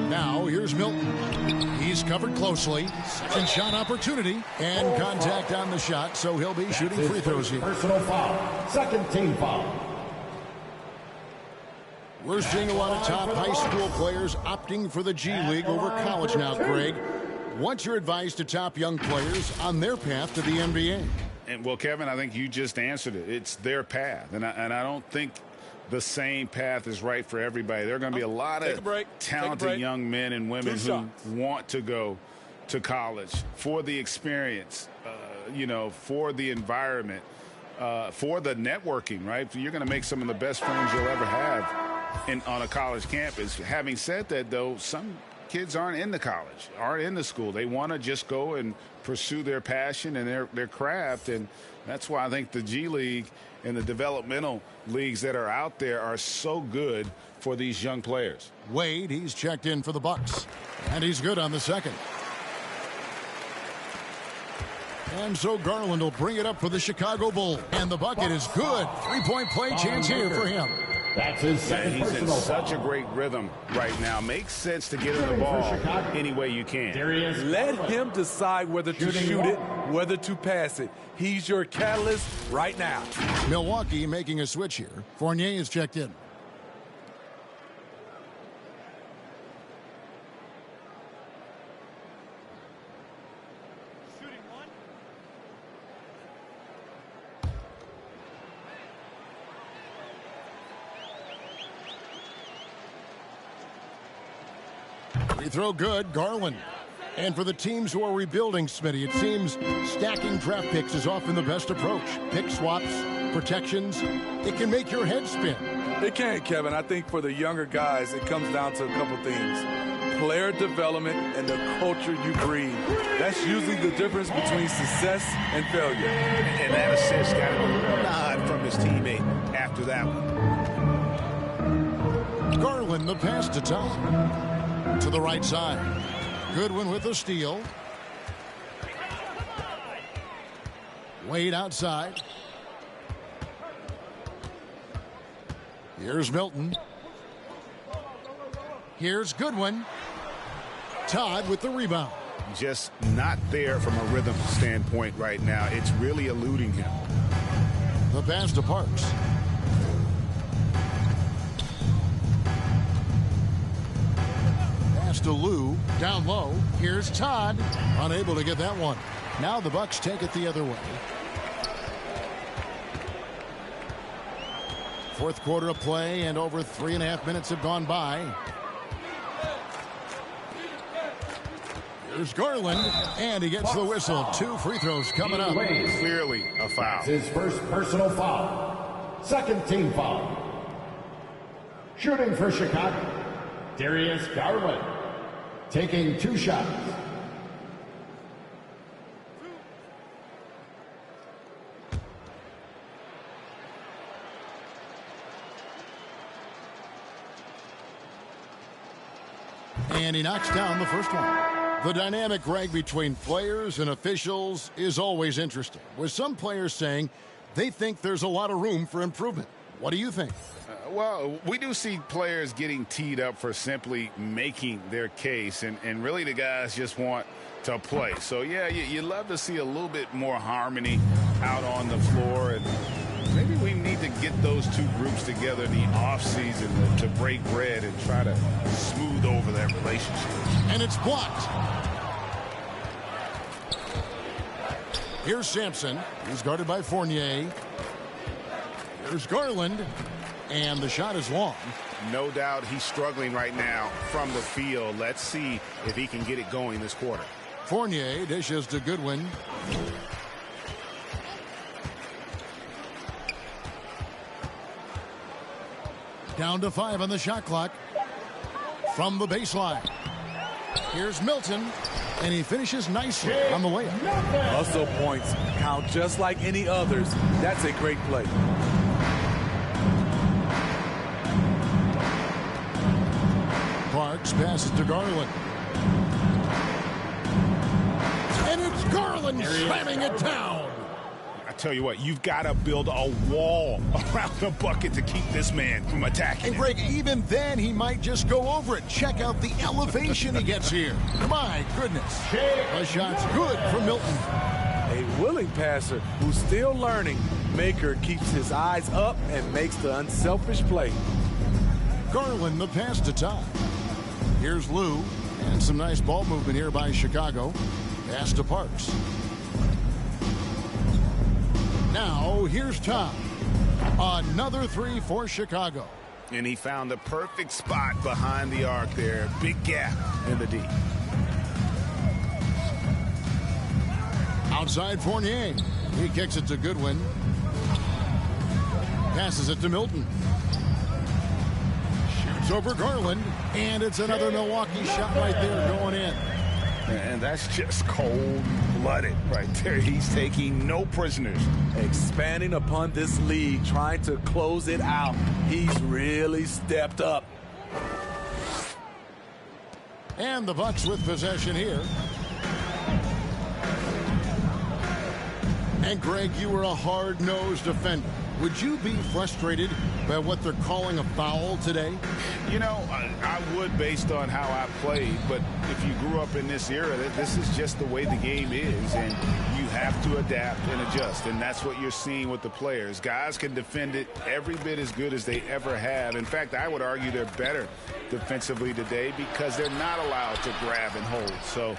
Now here's Milton. He's covered closely. Second shot opportunity. And contact on the shot, so he'll be shooting free throws here. Personal foul. Second team foul. We're seeing a lot of top high school players opting for the G League over college now, Greg. What's your advice to top young players on their path to the NBA? And well, Kevin, I think you just answered it. It's their path. And I don't think the same path is right for everybody. There are going to be a lot of talented young men and women who want to go to college for the experience, for the environment, for the networking, right? You're going to make some of the best friends you'll ever have on a college campus. Having said that, though, some kids aren't in the college, aren't in the school. They want to just go and pursue their passion and their craft, and that's why I think the G League and the developmental leagues that are out there are so good for these young players. Wade, he's checked in for the Bucks, and he's good on the second. And so Garland will bring it up for the Chicago Bulls, and the bucket is good. Three-point play chance here for him. That's his second he's in personal such foul. a great rhythm right now. Makes sense to get him the ball any way you can. Let him decide whether to shoot it, whether to pass it. He's your catalyst right now. Milwaukee making a switch here. Fournier is checked in. Free throw good, Garland. And for the teams who are rebuilding, Smitty, it seems stacking draft picks is often the best approach. Pick swaps, protections, it can make your head spin. It can, Kevin. I think for the younger guys, it comes down to a couple things. Player development and the culture you breed. That's usually the difference between success and failure. And that assist got a nod from his teammate after that one. Garland, the pass to Tom. To the right side. Goodwin with a steal. Wade outside. Here's Milton. Here's Goodwin. Todd with the rebound. Just not there from a rhythm standpoint right now. It's really eluding him. The pass to Parks. To Lou, down low. Here's Todd, unable to get that one. Now the Bucks take it the other way. Fourth quarter of play, and over 3.5 minutes have gone by. Here's Garland, and he gets the whistle. 2 free throws coming up. Clearly a foul. His first personal foul. Second team foul. Shooting for Chicago, Darius Garland. Taking 2 shots. And he knocks down the first one. The dynamic, Greg, between players and officials is always interesting, with some players saying they think there's a lot of room for improvement. What do you think? Well, we do see players getting teed up for simply making their case, and really the guys just want to play. So, yeah, you love to see a little bit more harmony out on the floor, and maybe we need to get those two groups together in the offseason to break bread and try to smooth over that relationship. And it's blocked. Here's Sampson. He's guarded by Fournier. Here's Garland. And the shot is long. No doubt he's struggling right now from the field. Let's see if he can get it going this quarter. Fournier dishes to Goodwin. Down to 5 on the shot clock. From the baseline. Here's Milton. And he finishes nicely on the layup. Hustle points count just like any others. That's a great play. Parks passes to Garland. And it's Garland slamming it down. I tell you what, you've got to build a wall around the bucket to keep this man from attacking. And Greg, even then, he might just go over it. Check out the elevation he gets here. My goodness. The shot's good for Milton. A willing passer who's still learning. Maker keeps his eyes up and makes the unselfish play. Garland, the pass to Todd. Here's Lou, and some nice ball movement here by Chicago. Pass to Parks. Now, here's Todd. Another 3 for Chicago. And he found the perfect spot behind the arc there. Big gap in the D. Outside Fournier. He kicks it to Goodwin. Passes it to Milton. over Garland, and it's another Milwaukee shot right there going in. And that's just cold-blooded right there. He's taking no prisoners. Expanding upon this lead, trying to close it out. He's really stepped up. And the Bucks with possession here. And Greg, you were a hard-nosed defender. Would you be frustrated by what they're calling a foul today? You know, I would based on how I played, but if you grew up in this era, this is just the way the game is, and you have to adapt and adjust, and that's what you're seeing with the players. Guys can defend it every bit as good as they ever have. In fact, I would argue they're better defensively today because they're not allowed to grab and hold. So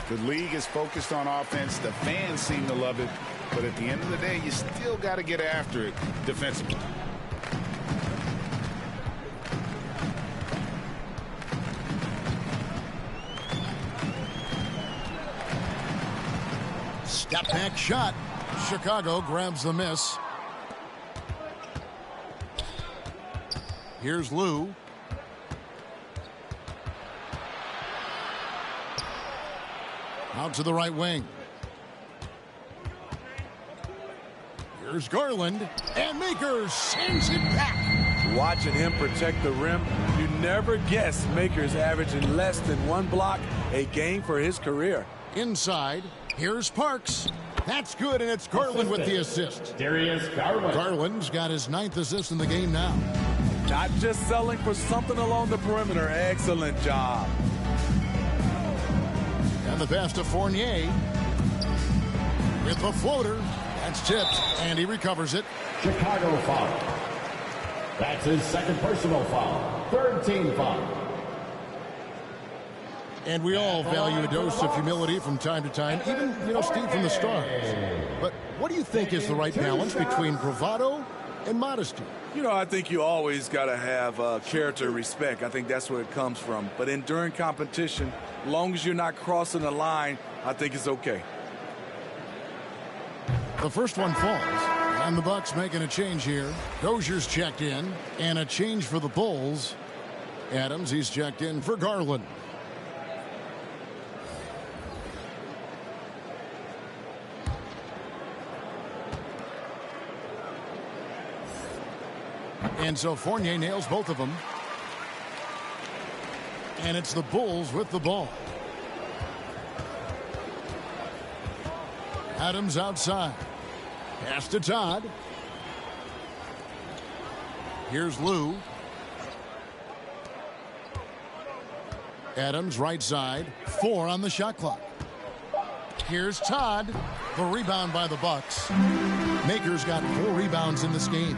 the league is focused on offense. The fans seem to love it. But at the end of the day, you still got to get after it defensively. Step back shot. Chicago grabs the miss. Here's Lou. Out to the right wing. Here's Garland, and Makers sends it back. Watching him protect the rim, you never guess Makers averaging less than one block a game for his career. Inside, here's Parks. That's good, and it's Garland with the assist. Darius Garland. Garland's got his 9th assist in the game now. Not just selling for something along the perimeter. Excellent job. And the pass to Fournier. With the floater. That's tipped, and he recovers it. Chicago foul. That's his second personal foul. Third team foul. And we all value a dose of humility from time to time, even, Steve, from the Stars. But what do you think is the right balance between bravado and modesty? I think you always got to have character and respect. I think that's where it comes from. But during competition, as long as you're not crossing the line, I think it's okay. The first one falls, and the Bucks making a change here. Dozier's checked in, and a change for the Bulls. Adams, he's checked in for Garland. And so Fournier nails both of them. And it's the Bulls with the ball. Adams outside. Pass to Todd. Here's Lou. Adams right side. 4 on the shot clock. Here's Todd. The rebound by the Bucks. Makers got 4 rebounds in this game.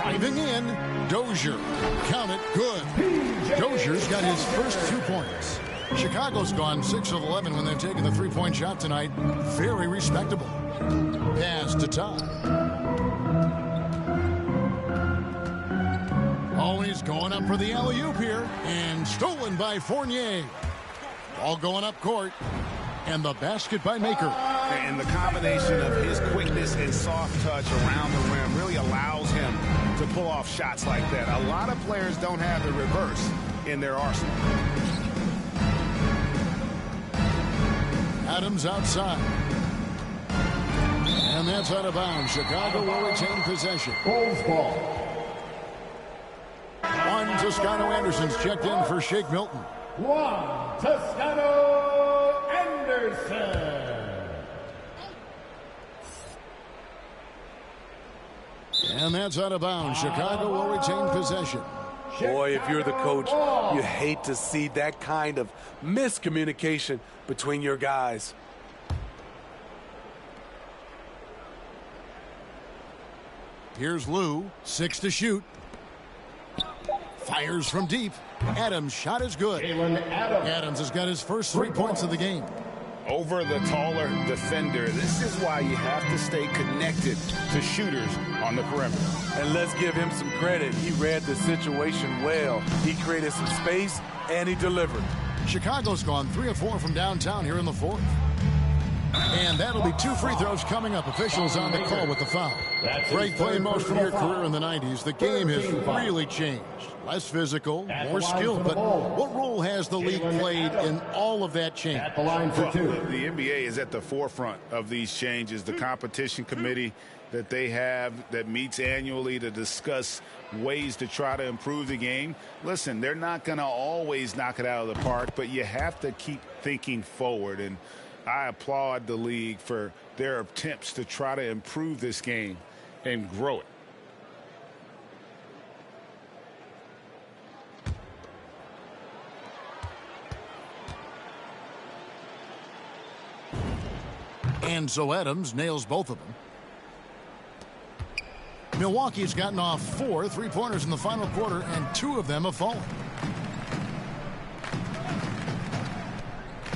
Driving in. Dozier. Count it. Good. Dozier's got his first 2 points. Chicago's gone 6 of 11 when they've taken the 3-point shot tonight. Very respectable. Pass to Todd. Oh, and he's going up for the alley-oop here. And stolen by Fournier. Ball going up court. And the basket by Maker. And the combination of his quickness and soft touch around the rim really allows him to pull off shots like that. A lot of players don't have the reverse in their arsenal. Adams outside. And that's out of bounds. Chicago will retain possession. Bulls ball. One Toscano Anderson's checked in for Shake Milton. One Toscano Anderson. And that's out of bounds. Chicago will retain possession. Boy, if you're the coach, you hate to see that kind of miscommunication between your guys. Here's Lou, 6 to shoot. Fires from deep. Adams' shot is good. Adams has got his first 3 points of the game. Over the taller defender. This is why you have to stay connected to shooters on the perimeter. And let's give him some credit. He read the situation well. He created some space, and he delivered. Chicago's gone 3 of 4 from downtown here in the fourth. And that'll be 2 free throws coming up. Officials on the call with the foul. Great play most of your career in the 90s. The game has really changed. Less physical, more skill. But what role has the league played in all of that change? The NBA is at the forefront of these changes. The competition committee that they have that meets annually to discuss ways to try to improve the game. Listen, they're not going to always knock it out of the park, but you have to keep thinking forward. And I applaud the league for their attempts to try to improve this game and grow it. And so Adams nails both of them. Milwaukee's gotten off 4 3-pointers in the final quarter, and 2 of them have fallen.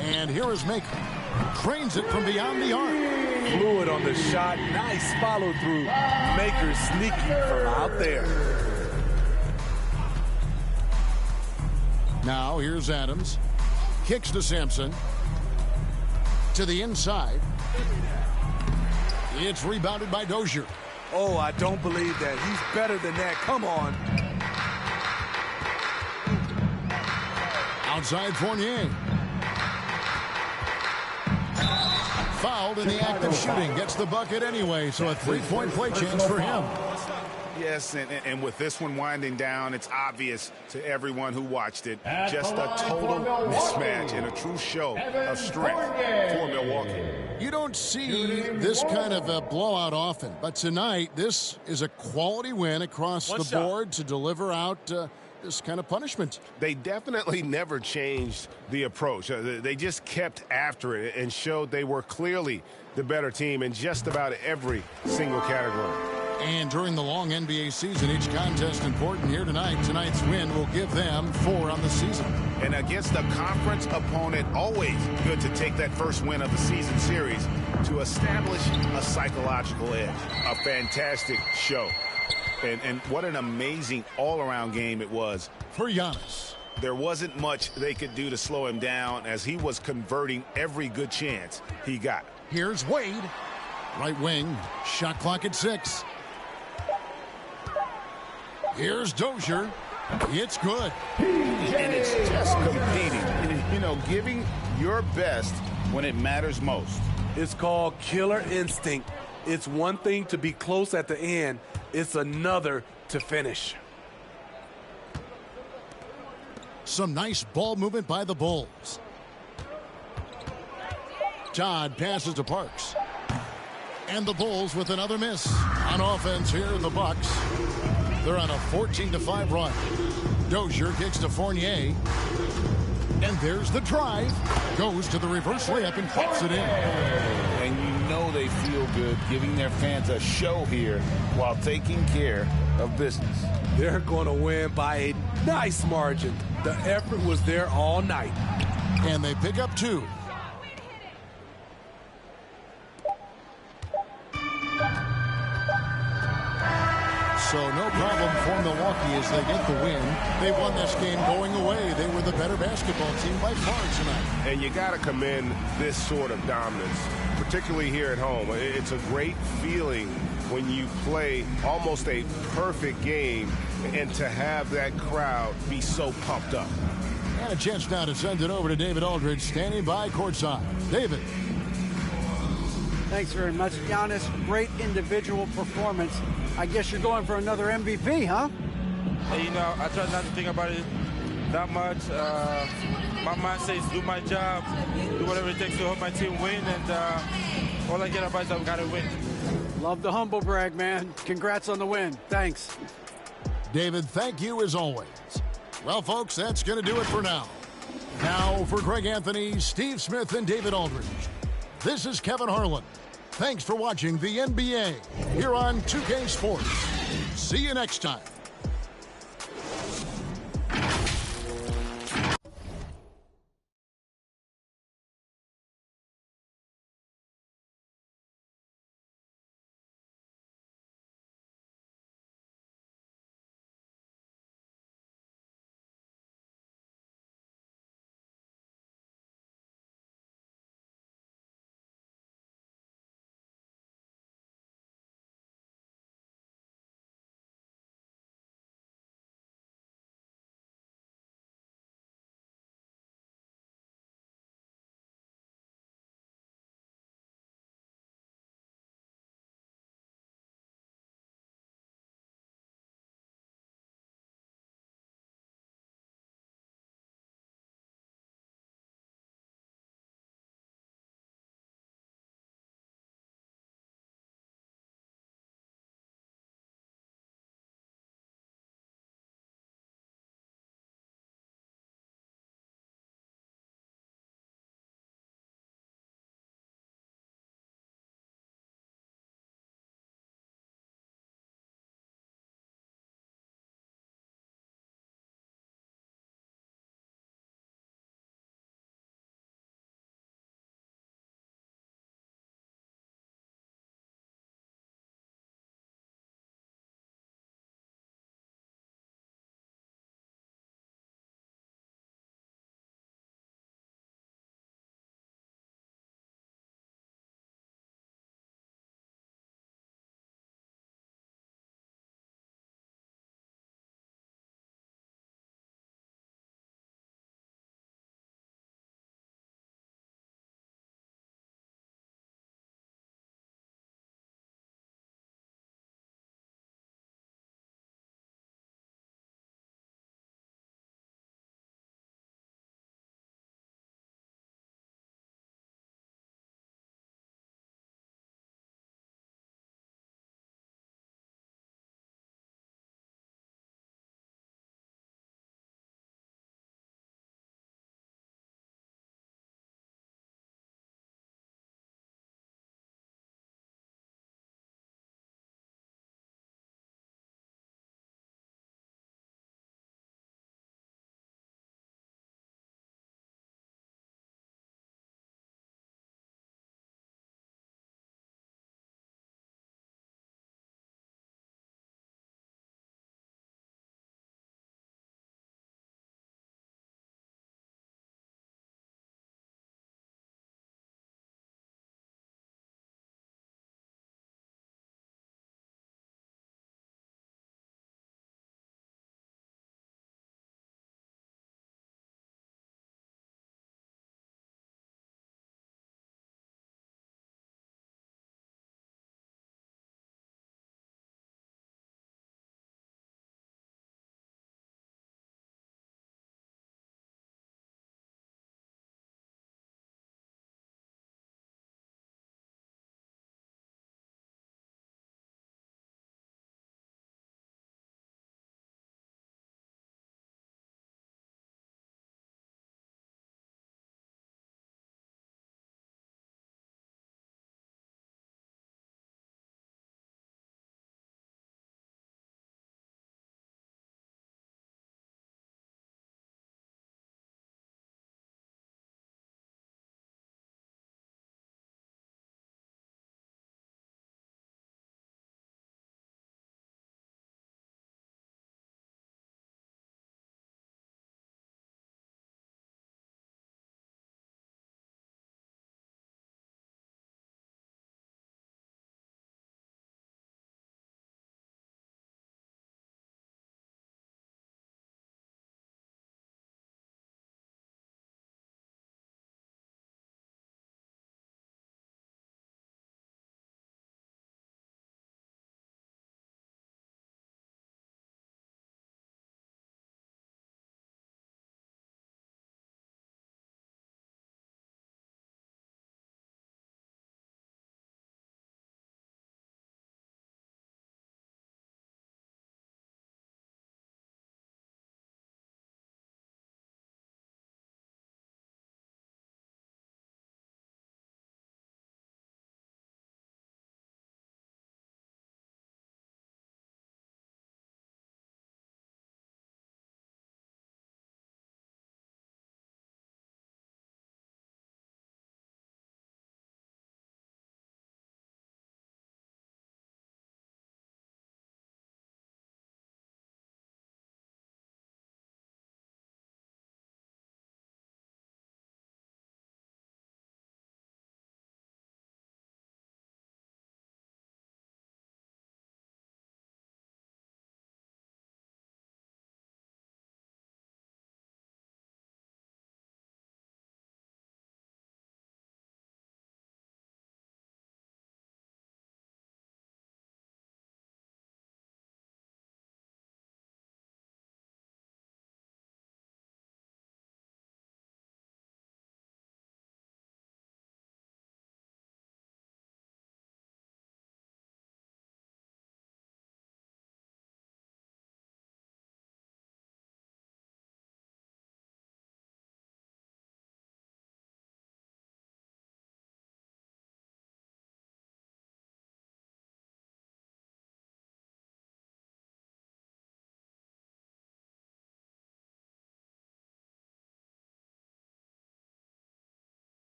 And here is Maker. Trains it from beyond the arc. Fluid on the shot. Nice follow through. Maker sneaky from out there. Now here's Adams. Kicks to Sampson. To the inside. It's rebounded by Dozier. Oh, I don't believe that. He's better than that. Come on. Outside Fournier. Fouled in the act of shooting. Gets the bucket anyway, so a 3-point play chance for him. Yes, and with this one winding down, it's obvious to everyone who watched it. Just a total mismatch and a true show of strength for Milwaukee. You don't see this kind of a blowout often, but tonight this is a quality win across the board to deliver out this kind of punishment. They definitely never changed the approach. They just kept after it and showed they were clearly the better team in just about every single category. And during the long NBA season, each contest important. Here tonight. Tonight's win will give them 4 on the season. And against a conference opponent, always good to take that first win of the season series to establish a psychological edge. A fantastic show. And what an amazing all-around game it was for Giannis. There wasn't much they could do to slow him down as he was converting every good chance he got. Here's Wade. Right wing. Shot clock at 6. Here's Dozier. It's good. And it's just competing. You know, giving your best when it matters most. It's called killer instinct. It's one thing to be close at the end. It's another to finish. Some nice ball movement by the Bulls. Todd passes to Parks. And the Bulls with another miss. On offense here, the Bucks. They're on a 14-5 run. Dozier kicks to Fournier. And there's the drive. Goes to the reverse layup and pops it in. And you know they feel good giving their fans a show here while taking care of business. They're going to win by a nice margin. The effort was there all night. And they pick up 2. So no problem for Milwaukee as they get the win. They won this game going away. They were the better basketball team by far tonight. And you got to commend this sort of dominance, particularly here at home. It's a great feeling when you play almost a perfect game and to have that crowd be so pumped up. And a chance now to send it over to David Aldridge, standing by courtside. David. Thanks very much, Giannis. Great individual performance. I guess you're going for another MVP, huh? Hey, you know, I try not to think about it that much. My mind says do my job, do whatever it takes to help my team win, and all I care about is I've got to win. Love the humble brag, man. Congrats on the win. Thanks. David, thank you as always. Well, folks, that's going to do it for now. Now, for Greg Anthony, Steve Smith, and David Aldridge, this is Kevin Harlan. Thanks for watching the NBA here on 2K Sports. See you next time.